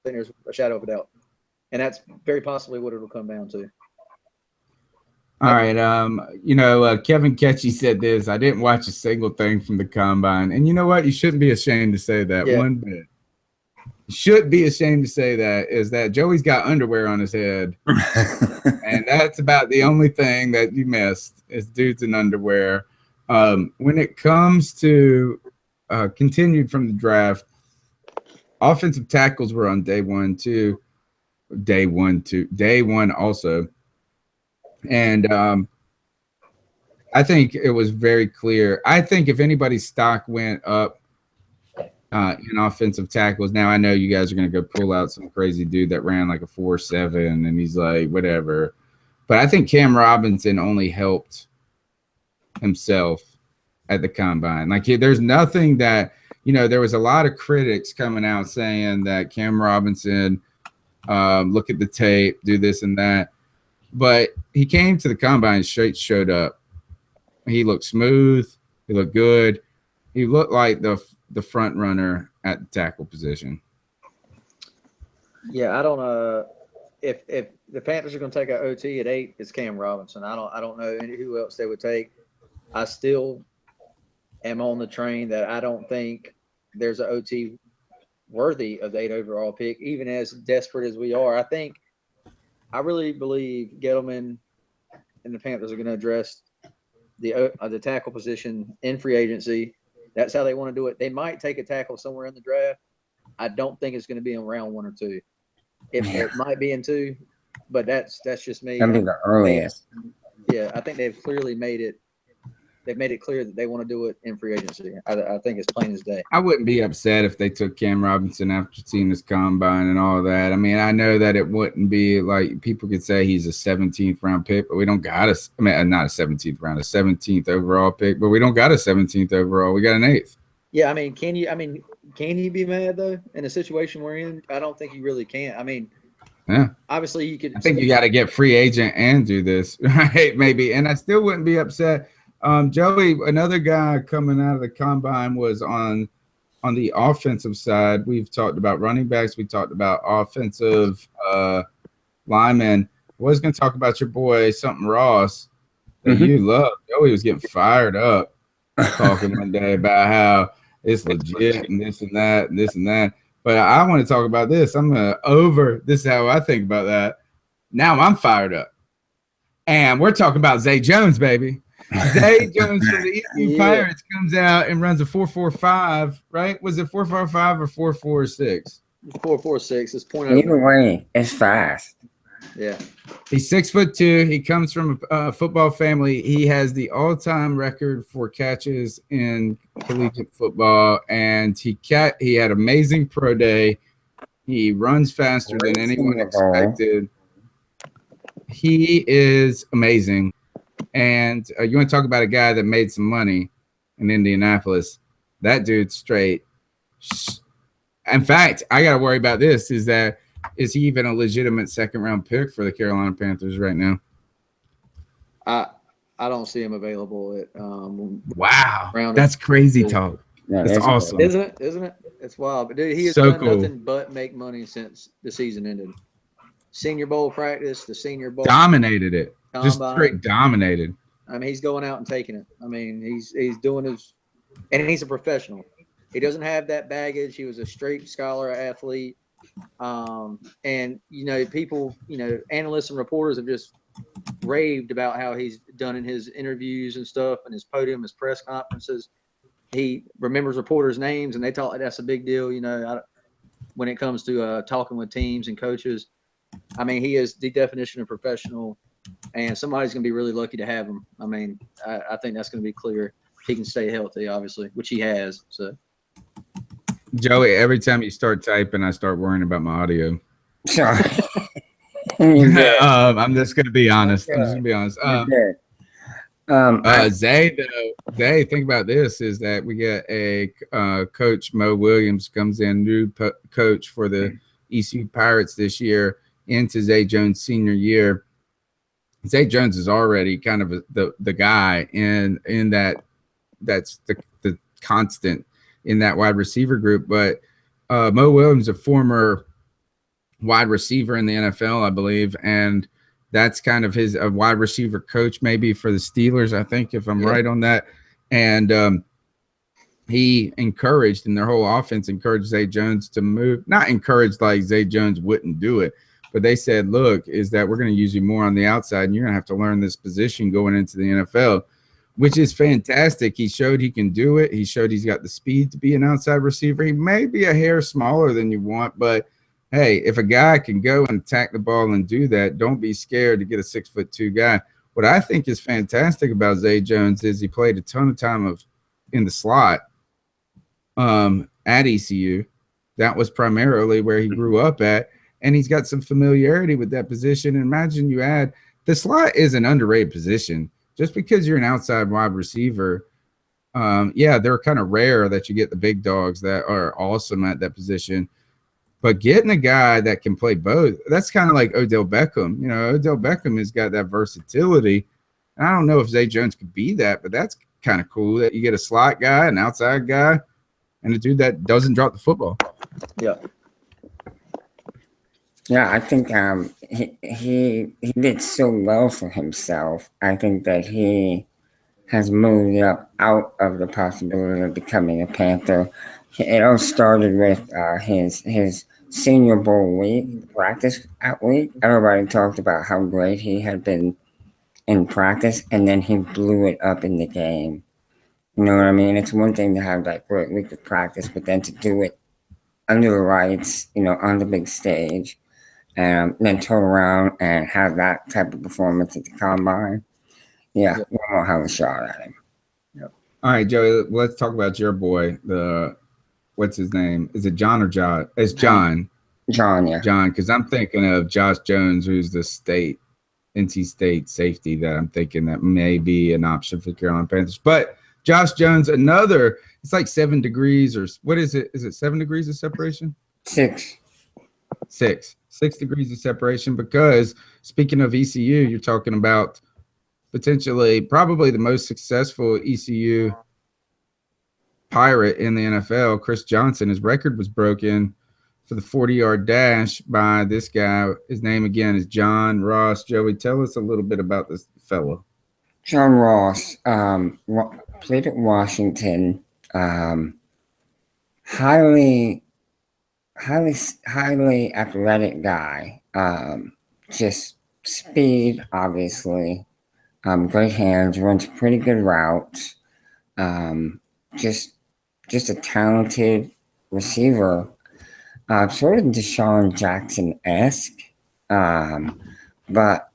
think there's a shadow of a doubt, and that's very possibly what it'll come down to. All right. Kevin Ketchy said this. I didn't watch a single thing from the combine. And you know what? You shouldn't be ashamed to say that one bit. You should be ashamed to say that is that Joey's got underwear on his head. And that's about the only thing that you missed is dudes in underwear. When it comes to continued from the draft, offensive tackles were on day one also. And I think it was very clear. I think if anybody's stock went up in offensive tackles, now I know you guys are going to go pull out some crazy dude that ran like a 4.7 and he's like, whatever. But I think Cam Robinson only helped himself at the combine. Like there's nothing that, there was a lot of critics coming out saying that Cam Robinson, look at the tape, do this and that. But he came to the combine and straight showed up. He looked smooth. He looked good. He looked like the front runner at the tackle position. Yeah, I don't if the Panthers are going to take an OT at 8, it's Cam Robinson. I don't know who else they would take. I still am on the train that I don't think there's an OT worthy of the 8 overall pick, even as desperate as we are. I really believe Gettleman and the Panthers are going to address the tackle position in free agency. That's how they want to do it. They might take a tackle somewhere in the draft. I don't think it's going to be in round 1 or 2. It might be in 2, but that's just me. That'd be the earliest. Yeah, I think they've clearly made it. They've made it clear that they want to do it in free agency. I think it's plain as day. I wouldn't be upset if they took Cam Robinson after seeing this combine and all that. I mean, I know that it wouldn't be like people could say he's a 17th round pick, but we don't got not a 17th round, a 17th overall pick, but we don't got a 17th overall. We got an 8th. Yeah, can you be mad though in a situation we're in? I don't think you really can. Yeah. Obviously you could. I think you got to get free agent and do this, right? Maybe, and I still wouldn't be upset. Joey, another guy coming out of the combine was on the offensive side. We've talked about running backs. We talked about offensive linemen. I was going to talk about your boy, something Ross, that you love. Joey was getting fired up talking one day about how it's legit and this and that and this and that. But I want to talk about this. This is how I think about that. Now I'm fired up. And we're talking about Zay Jones, baby. Zay Jones from the ECU Pirates comes out and runs a 4.45, right? Was it 4.45 or 4.46? 4.46. It's point. Either way, it's fast. Yeah. He's 6'2". He comes from a football family. He has the all-time record for catches in collegiate football, and he had amazing pro day. He runs faster than anyone expected. He is amazing. And you want to talk about a guy that made some money in Indianapolis? That dude's straight. In fact, I got to worry about this. Is he even a legitimate second-round pick for the Carolina Panthers right now? I don't see him available at Wow, round. that's crazy talk. Yeah, That's that's awesome. Isn't it? Isn't it? It's wild. But dude, he has So done cool. nothing but make money since the season ended. Senior Bowl practice, the Senior Bowl Dominated it. Just combine. straight dominated. I mean, he's going out and taking it. I mean, he's doing his, and he's a professional. He doesn't have that baggage. He was a straight scholar athlete. And people, analysts and reporters have just raved about how he's done in his interviews and stuff, and his podium, his press conferences. He remembers reporters' names, and they talk like that's a big deal. When it comes to talking with teams and coaches, I mean, he is the definition of professional, and somebody's going to be really lucky to have him. I mean, I think that's going to be clear. He can stay healthy, obviously, which he has. So, Joey, every time you start typing, I start worrying about my audio. Sorry. I'm just going to be honest. Zay, though, think about this: is that we get a coach, Mo Williams, comes in, new coach for the ECU Pirates this year into Zay Jones' senior year. Zay Jones is already kind of the guy in that's the constant in that wide receiver group. But Mo Williams, a former wide receiver in the NFL, I believe, and that's kind of a wide receiver coach maybe for the Steelers, I think, if I'm right on that. And he encouraged, and their whole offense encouraged Zay Jones to move. Not encouraged like Zay Jones wouldn't do it, but they said, look, is that we're going to use you more on the outside, and you're going to have to learn this position going into the NFL, which is fantastic. He showed he can do it. He showed he's got the speed to be an outside receiver. He may be a hair smaller than you want, but hey, if a guy can go and attack the ball and do that, don't be scared to get a 6'2" guy. What I think is fantastic about Zay Jones is he played a ton of time in the slot at ECU. That was primarily where he grew up at, and he's got some familiarity with that position. And imagine you add the slot is an underrated position. Just because you're an outside wide receiver, they're kind of rare that you get the big dogs that are awesome at that position. But getting a guy that can play both, that's kind of like Odell Beckham. Odell Beckham has got that versatility. And I don't know if Zay Jones could be that, but that's kind of cool that you get a slot guy, an outside guy, and a dude that doesn't drop the football. Yeah. Yeah, I think he did so well for himself. I think that he has moved up out of the possibility of becoming a Panther. It all started with his Senior Bowl week, practice week. Everybody talked about how great he had been in practice, and then he blew it up in the game. You know what I mean? It's one thing to have that great week of practice, but then to do it under the lights, on the big stage, and then turn around and have that type of performance at the combine. Yeah, we won't have a shot at him. Yep. All right, Joey, let's talk about your boy, what's his name? Is it John or John? It's John. John, yeah. John, because I'm thinking of Josh Jones, who's the NC State safety that I'm thinking that may be an option for the Carolina Panthers. But Josh Jones, it's like 7 degrees, or what is it? Is it 7 degrees of separation? 6. 6 degrees of separation, because speaking of ECU, you're talking about potentially probably the most successful ECU Pirate in the NFL, Chris Johnson. His record was broken for the 40-yard dash by this guy. His name again is John Ross. Joey, tell us a little bit about this fellow. John Ross played at Washington. Highly athletic guy. Just speed, obviously. Great hands, runs pretty good routes. Just a talented receiver, sort of Deshaun Jackson-esque, but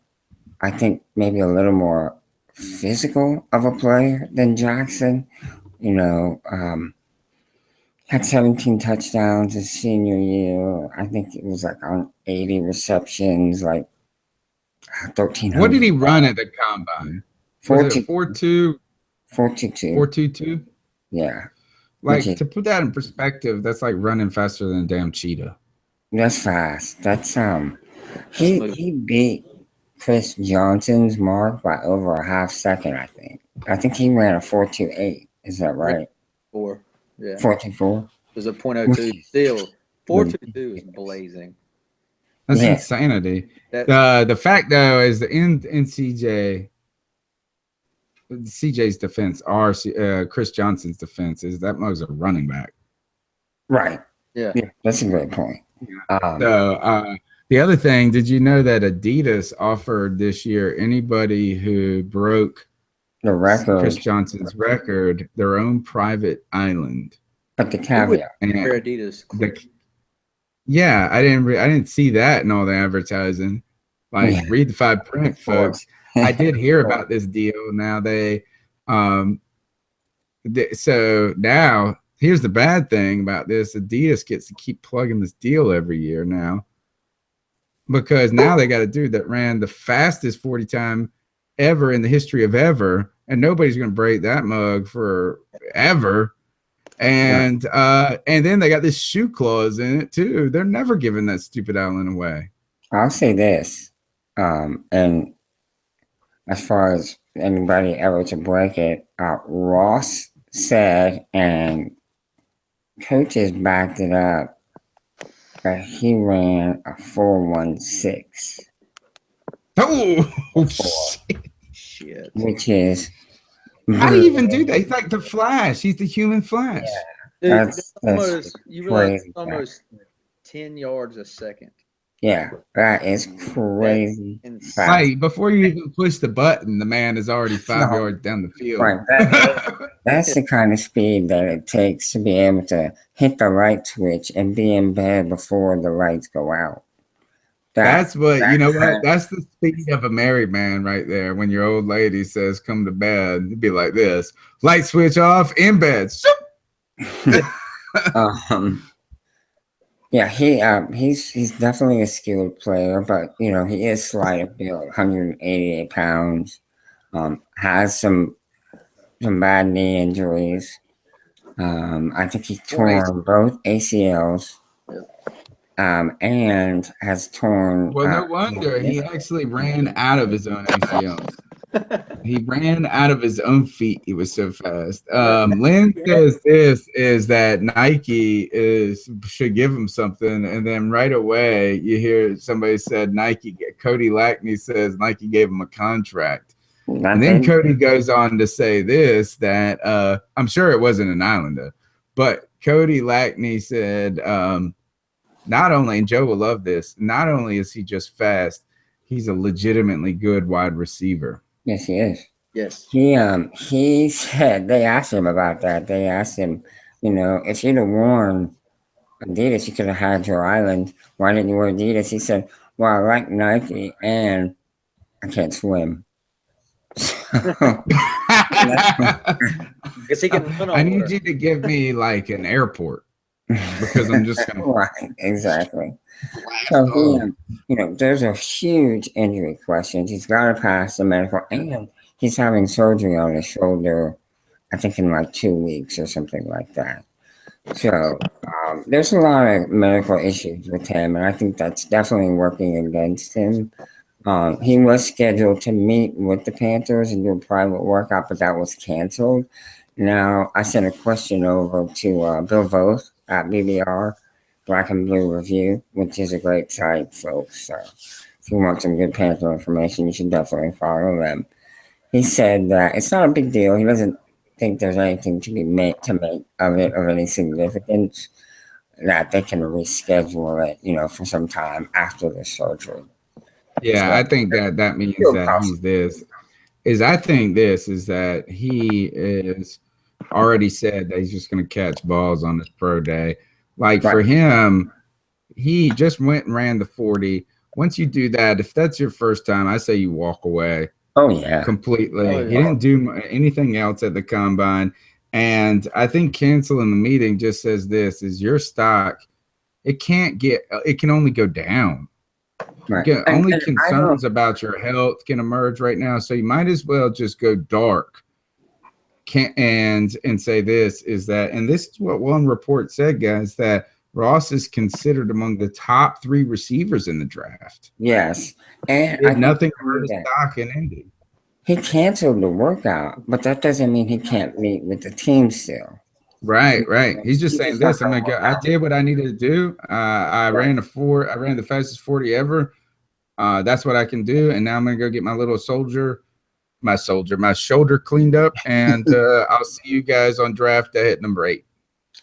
I think maybe a little more physical of a player than Jackson. Had 17 touchdowns his senior year. I think it was like on 80 receptions, like 1,300. What did he run at the combine? 4.2? 4.22? Yeah. Like, to put that in perspective, that's like running faster than a damn cheetah. That's fast. That's he beat Chris Johnson's mark by over a half second, I think. I think he ran a 4.28. Is that right? 4. Yeah. 4.24? There's a .02 still. 4.22 is blazing. That's Yeah. insanity. That's The fact though is the in CJ's defense, Chris Johnson's defense is that Mo's a running back. Right. yeah. Yeah, that's a great point. So the other thing, did you know that Adidas offered this year anybody who broke The record, Chris Johnson's record their own private island? but the Who would caveat. And wear Adidas? yeah, I didn't see that in all the advertising. Like, Yeah. read the fine print, folks. I did hear about this deal. Now so now here's the bad thing about this: Adidas gets to keep plugging this deal every year now, because now they got a dude that ran the fastest 40 time ever in the history of ever, and nobody's going to break that mug for ever. And then they got this shoe clause in it too. They're never giving that stupid island away. I'll say this, and as far as anybody ever to break it, Ross said, and coaches backed it up, that he ran a 4.16, Oh, Shit. which is how do you even do that? He's like the Flash. He's the human Flash. Dude, That's you realize crazy. it's almost 10 yards a second. Yeah, that is crazy. Insane. fast. Like, before you even push the button, the man is already 5 No. yards down the field. Right, that's the kind of speed that it takes to be able to hit the light switch and be in bed before the lights go out. That's what, you know what? That's the speed of a married man right there. When your old lady says, come to bed, it'd be like this: light switch off, in bed. Yeah, he's definitely a skilled player, but you know, he is slight of build, 188 pounds, has some bad knee injuries. I think he's torn both ACLs, and has torn. Well, no wonder he actually ran out of his own ACLs. He ran out of his own feet. He was so fast. Lynn says this is that Nike should give him something, and then right away you hear somebody said Nike. Cody Lackney says Nike gave him a contract, and then Cody goes on to say this, that I'm sure it wasn't an Islander, but Cody Lackney said not only, and Joe will love this, not only is he just fast, he's a legitimately good wide receiver. Yes, he is. Yes. He said, they asked him about that. They asked him, you know, if you'd have worn Adidas, you could have had your island. Why didn't you wear Adidas? He said, well, I like Nike and I can't swim. Because he can run on I need water. you to give me like an airport, because I'm just gonna Right, exactly. So he, you know, there's a huge injury question. He's got to pass the medical, and he's having surgery on his shoulder, I think in like 2 weeks or something like that. So there's a lot of medical issues with him, and I think that's definitely working against him. He was scheduled to meet with the Panthers and do a private workout, but that was canceled. Now, I sent a question over to Bill Voth at BBR, Black and Blue Review, which is a great site, folks. So if you want some good Panther information, you should definitely follow them. He said that it's not a big deal. He doesn't think there's anything to be made to make of it of any significance, that they can reschedule it, you know, for some time after the surgery. Yeah, So, I think that means that he's this. I think this is that he is already said that he's just going to catch balls on his pro day. Like, for him, he just went and ran the 40. Once you do that, if that's your first time, I say you walk away. Oh, yeah. Completely. Oh, yeah. He didn't do anything else at the combine. And I think canceling the meeting just says this, is your stock, it can only go down. Right. Only concerns about your health can emerge right now. So you might as well just go dark. And say this is that, and this is what one report said, guys, that Ross is considered among the top 3 receivers in the draft. Yes. And He I had can nothing to tell you hurt his that stock in Indy. he canceled the workout, but that doesn't mean he can't meet with the team still. Right. He's just He saying just this. has I'm to gonna go. work I out. did what I needed to do. I Right. ran the fastest 40 ever. That's what I can do. And now I'm gonna go get my shoulder cleaned up, and I'll see you guys on draft day at number 8.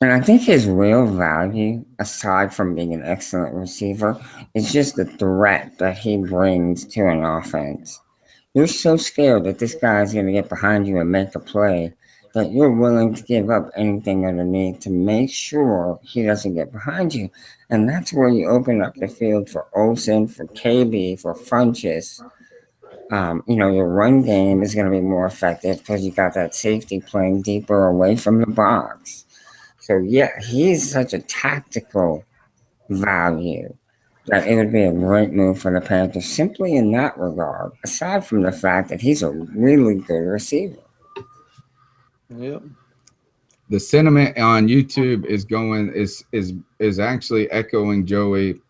And I think his real value, aside from being an excellent receiver, is just the threat that he brings to an offense. You're so scared that this guy's going to get behind you and make a play that you're willing to give up anything underneath to make sure he doesn't get behind you. And that's where you open up the field for Olsen, for KB, for Funches. Your run game is going to be more effective because you got that safety playing deeper away from the box. So, yeah, he's such a tactical value that it would be a great move for the Panthers simply in that regard, aside from the fact that he's a really good receiver. Yep. The sentiment on YouTube is actually echoing Joey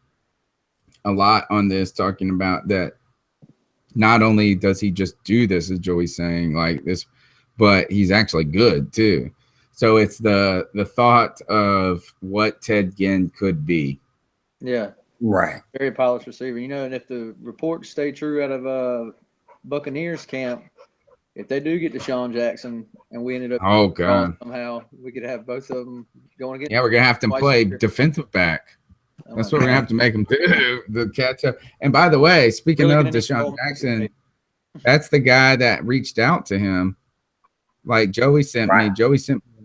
a lot on this, talking about that not only does he just do this, as Joey's saying, like this, but he's actually good too. So it's the thought of what Ted Ginn could be. Yeah. Right. Very polished receiver. And if the reports stay true out of Buccaneers camp, if they do get Deshaun Jackson and we ended up somehow, we could have both of them going again. Yeah, we're gonna have to play defensive back. That's what we're gonna have to make them do. The catch up. And by the way, speaking of Deshaun Jackson, that's the guy that reached out to him. Like Joey sent me an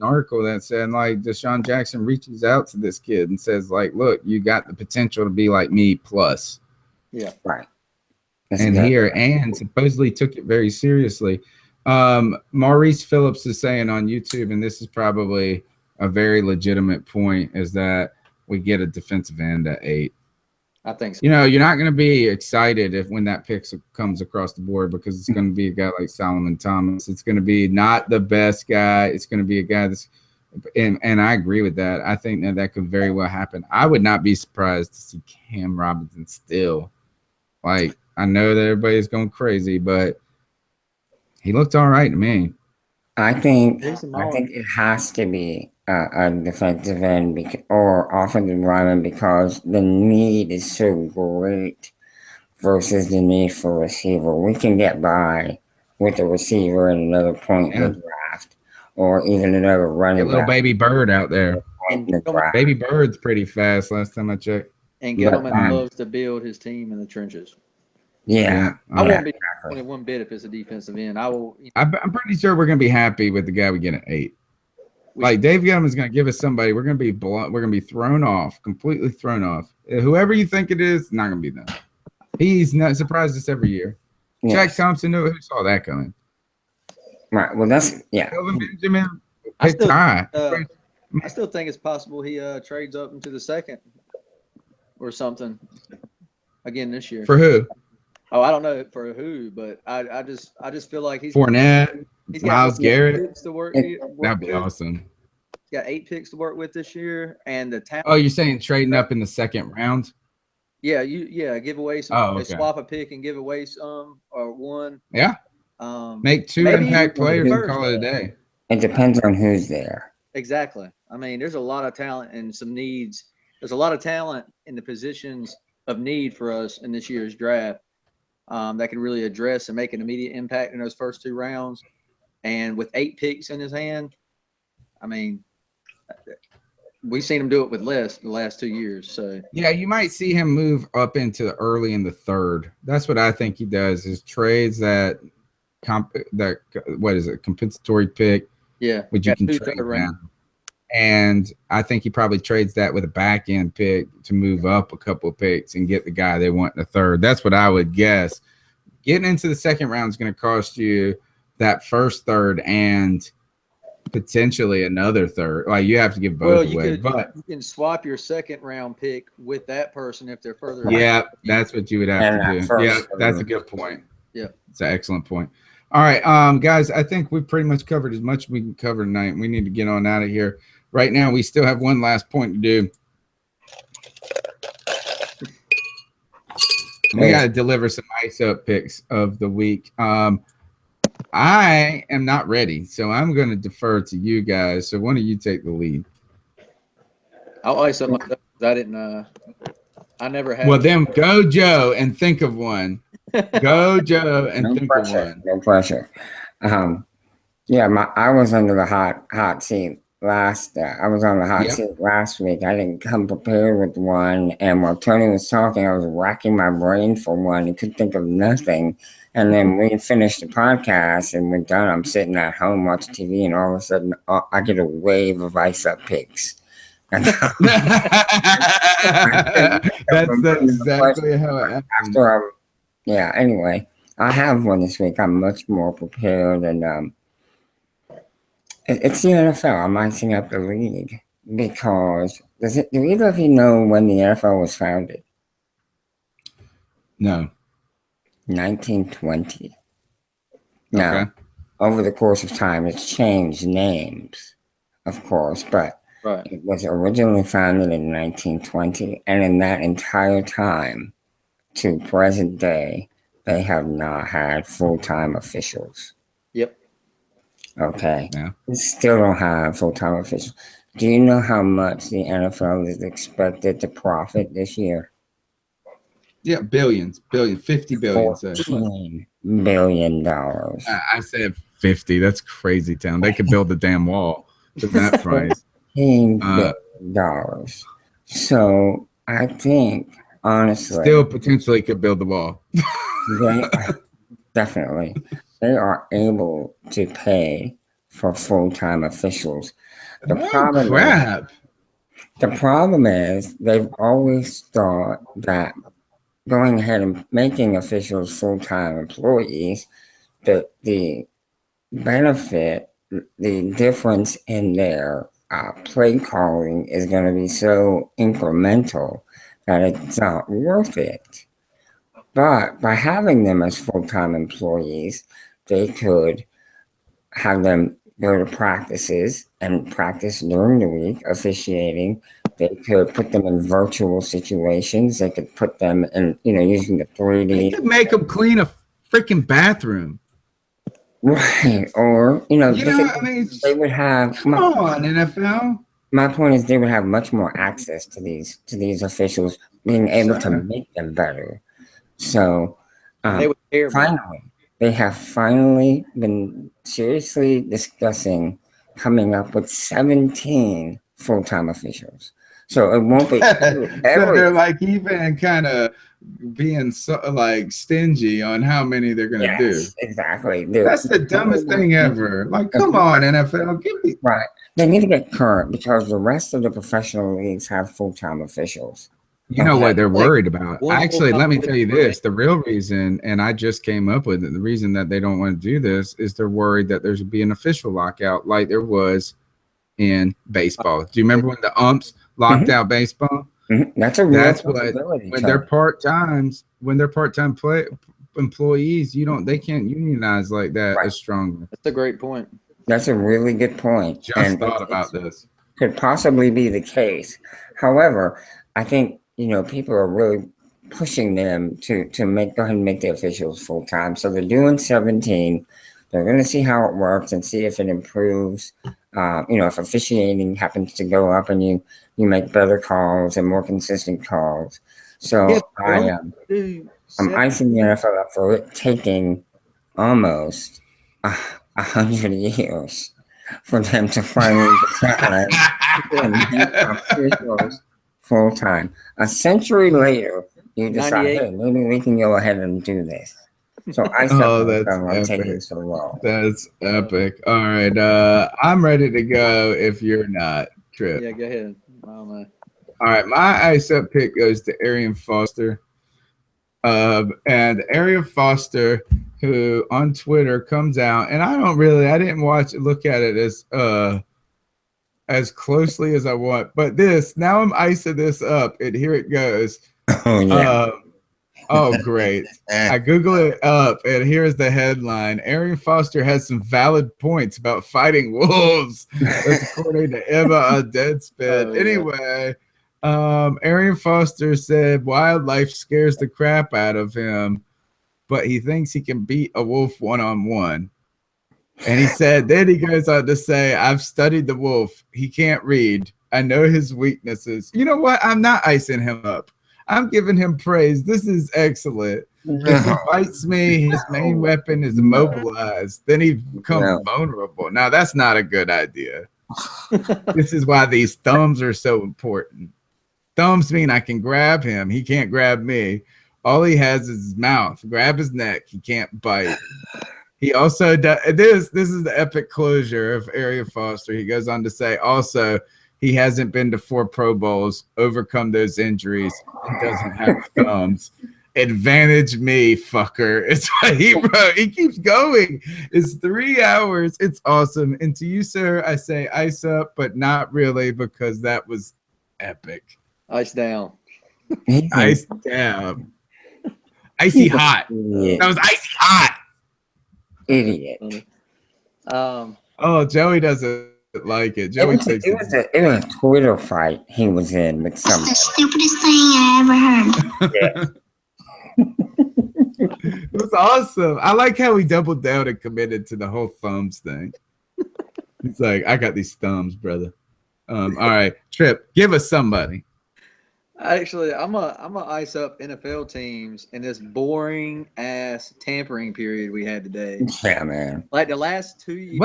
article that said like Deshaun Jackson reaches out to this kid and says like, look, you got the potential to be like me plus. Yeah. Right. And supposedly took it very seriously. Maurice Phillips is saying on YouTube, and this is probably a very legitimate point, is that we get a defensive end at 8. I think so. You're not going to be excited when that pick comes across the board, because it's going to be a guy like Solomon Thomas. It's going to be not the best guy. It's going to be a guy that's, and I agree with that. I think that could very well happen. I would not be surprised to see Cam Robinson still. Like, I know that everybody's going crazy, but he looked all right to me. I think it has to be a defensive end or offensive lineman, because the need is so great versus the need for receiver. We can get by with a receiver and another point in the draft, or even another running back. Little baby Bird out there. Baby Bird's pretty fast last time I checked. And Gettleman loves to build his team in the trenches. Yeah. I won't be disappointed one bit if it's a defensive end. I'm pretty sure we're going to be happy with the guy we get at 8. Like Dave Gettleman's going to give us somebody. We're going to be blunt. We're going to be thrown off, completely thrown off. Whoever you think it is, not going to be them. He's not surprised us every year. Yeah. Jack Thompson, who saw that coming? Right. Well, that's Kelvin Benjamin, I still think it's possible he trades up into the second or something again this year. For who? Oh, I don't know for who, but I just feel like he's Fournette, he's Myles Garrett. That'd be awesome. He's got 8 picks to work with this year, and the talent. Oh, you're saying trading up in the second round? Yeah, give away some. They swap a pick and give away some or one. Yeah. Make 2 impact players and call it a day. It depends on who's there. Exactly. I mean, there's a lot of talent and some needs. There's a lot of talent in the positions of need for us in this year's draft. That can really address and make an immediate impact in those first 2 rounds. And with 8 picks in his hand, I mean, we've seen him do it with less the last 2 years. So yeah, you might see him move up into the early in the 3rd. That's what I think he does, is trades that compensatory pick. Yeah, which you can trade around. And I think he probably trades that with a back end pick to move up a couple of picks and get the guy they want in the 3rd. That's what I would guess. Getting into the second round is going to cost you that first 3rd and potentially another 3rd. Like, you have to give both away. But you can swap your second round pick with that person if they're further. Yeah, that's what you would have to do. Yeah, that's a good point. Yeah, it's an excellent point. All right, guys, I think we pretty much covered as much as we can cover tonight. We need to get on out of here. Right now, we still have one last point to do. We got to deliver some ice up picks of the week. I am not ready, so I'm going to defer to you guys. So why don't you take the lead? I'll ice up myself. I didn't. I never had. Well, then go Joe and think of one. Go Joe and No think pressure. of one. No pressure. I was under the hot seat I was on the hot seat last week. I didn't come prepared with one, and while Tony was talking, I was racking my brain for one and couldn't think of nothing. And then we finished the podcast and we're done. I'm sitting at home watching TV, and all of a sudden, I get a wave of ice up picks. That's exactly how it happened. Anyway, I have one this week. I'm much more prepared, and it's the NFL. I'm icing up the league because do either of you know when the NFL was founded? No. 1920. Now, over the course of time, it's changed names, of course, but it was originally founded in 1920, and in that entire time to present day, they have not had full-time officials. Yep. Okay. Yeah. We still don't have full-time officials. Do you know how much the NFL is expected to profit this year? Yeah, billions, 50 billion. $14 billion. I said 50. That's crazy town. They could build the damn wall for that price. $14 billion. So I think, honestly, still potentially could build the wall. Definitely. They are able to pay for full-time officials. The problem is they've always thought that going ahead and making officials full-time employees, the benefit, the difference in their play calling is going to be so incremental that it's not worth it. But by having them as full-time employees, they could have them go to practices and practice during the week, officiating. They could put them in virtual situations. They could put them in, using the 3D. They could make them clean a freaking bathroom. Right. Or, they would have. Come on, NFL. My point is they would have much more access to these officials, being able to make them better. So, they have finally been seriously discussing coming up with 17 full-time officials. So it won't be so they're like even kind of being stingy on how many they're going to do. Exactly. That's the dumbest thing ever. Like, come on, NFL, give me. Right. They need to get current because the rest of the professional leagues have full-time officials. You know what they're worried about? Actually, let me tell you this. The real reason, and I just came up with it, the reason that they don't want to do this is they're worried that there's be an official lockout like there was in baseball. Do you remember when the umps locked out baseball? Mm-hmm. That's what when they're part-time employees, they can't unionize like that as strongly. That's a great point. That's a really good point. Just thought about this. Could possibly be the case. However, I think people are really pushing them to go ahead and make the officials full time. So they're doing 17. They're going to see how it works and see if it improves. If officiating happens to go up and you make better calls and more consistent calls. So I'm icing the NFL up for it taking almost 100 years for them to finally decide officials full time. A century later, you decide, hey, maybe we can go ahead and do this. So I take this for the wall. That's epic. All right, I'm ready to go. If you're not, Trip. Yeah, go ahead. I don't know. All right, my ice up pick goes to Arian Foster. And Arian Foster, who on Twitter comes out, and I didn't look at it as closely as I want, but now I'm icing this up, and here it goes. Oh yeah. Great. I Google it up, and here's the headline. Arian Foster has some valid points about fighting wolves. That's according to Emma on Deadspin. Anyway, Arian Foster said wildlife scares the crap out of him, but he thinks he can beat a wolf one-on-one. And he said, then he goes on to say, I've studied the wolf. He can't read. I know his weaknesses. You know what? I'm not icing him up. I'm giving him praise. This is excellent. If he bites me, his main weapon is immobilized. Then he becomes vulnerable. Now, that's not a good idea. This is why these thumbs are so important. Thumbs mean I can grab him. He can't grab me. All he has is his mouth. Grab his neck. He can't bite. He also does this is the epic closure of Arian Foster. He goes on to say also he hasn't been to 4 Pro Bowls, overcome those injuries, and doesn't have thumbs. Advantage me, fucker. It's what he wrote. He keeps going. It's 3 hours. It's awesome. And to you, sir, I say ice up, but not really, because that was epic. Ice down. Ice down. Icy hot. That was icy hot. Idiot. Oh, Joey doesn't like it. Joey thinks it was a Twitter fight he was in with some. That's the stupidest thing I ever heard. It was awesome. I like how he doubled down and committed to the whole thumbs thing. He's like, I got these thumbs, brother. All right, Trip, give us somebody. Actually, I'm a ice up NFL teams in this boring ass tampering period we had today. Yeah, man. Like the last 2 years.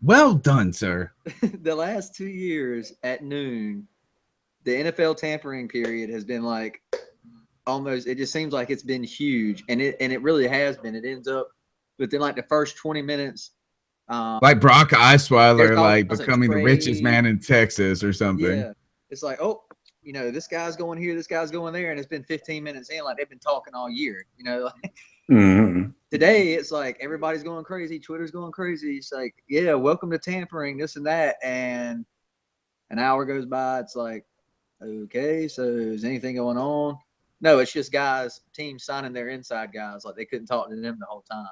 Well done, sir. The last 2 years at noon, the NFL tampering period has been like almost. It just seems like it's been huge, and it really has been. It ends up within like the first 20 minutes. Like Brock Osweiler, like Cousins becoming the richest man in Texas or something. Yeah, it's like, oh, you know, this guy's going here, this guy's going there, and it's been 15 minutes in, like they've been talking all year. You know, like, today it's like everybody's going crazy, Twitter's going crazy. It's like, yeah, welcome to tampering, this and that, and an hour goes by. It's like, okay, so is anything going on? No, it's just guys, teams signing their inside guys, like they couldn't talk to them the whole time.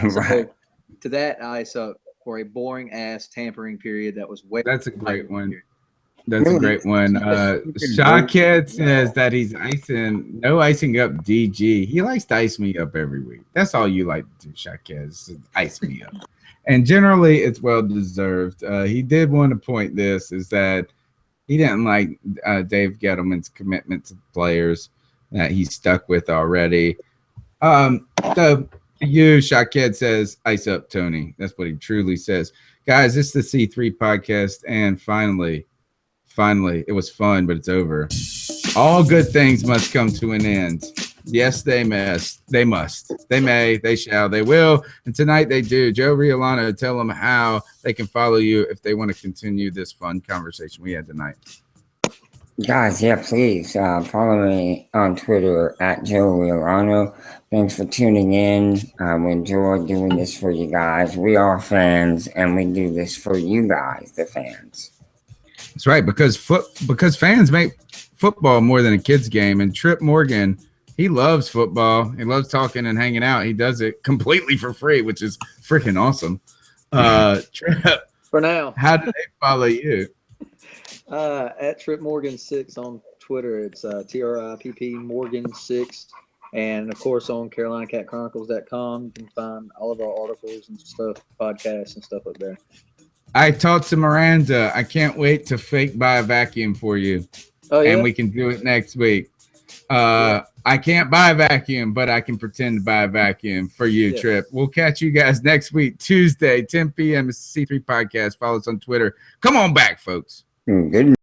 So, Right. to that ice up for a boring ass tampering period that was way. That's a great one. That's a great one. Shockhead says that he's no icing up DG. He likes to ice me up every week. That's all you like to do, Shockhead, is ice me up. And generally, it's well deserved. He did want to point this is that he didn't like Dave Gettleman's commitment to players that he's stuck with already. So you, Shockhead says, ice up, Tony. That's what he truly says. Guys, this is the C3 podcast, and finally, it was fun, but it's over. All good things must come to an end. Yes, they must. They may, they shall, they will. And tonight they do. Joe Riolano, tell them how they can follow you if they want to continue this fun conversation we had tonight. Guys, yeah, please follow me on Twitter at Joe Riolano. Thanks for tuning in. We enjoy doing this for you guys. We are fans, and we do this for you guys, the fans. That's right, because fans make football more than a kid's game. And Trip Morgan, he loves football. He loves talking and hanging out. He does it completely for free, which is freaking awesome. Trip, For now, how do they follow you? at Trip Morgan 6 on Twitter. It's TRIPP Morgan 6. And of course on CarolinaCatChronicles.com, you can find all of our articles and stuff, podcasts and stuff up there. I talked to Miranda. I can't wait to fake buy a vacuum for you. Oh, yeah? And we can do it next week. I can't buy a vacuum, but I can pretend to buy a vacuum for you, Yeah. Trip. We'll catch you guys next week, Tuesday, 10 p.m. It's C3 Podcast. Follow us on Twitter. Come on back, folks. Good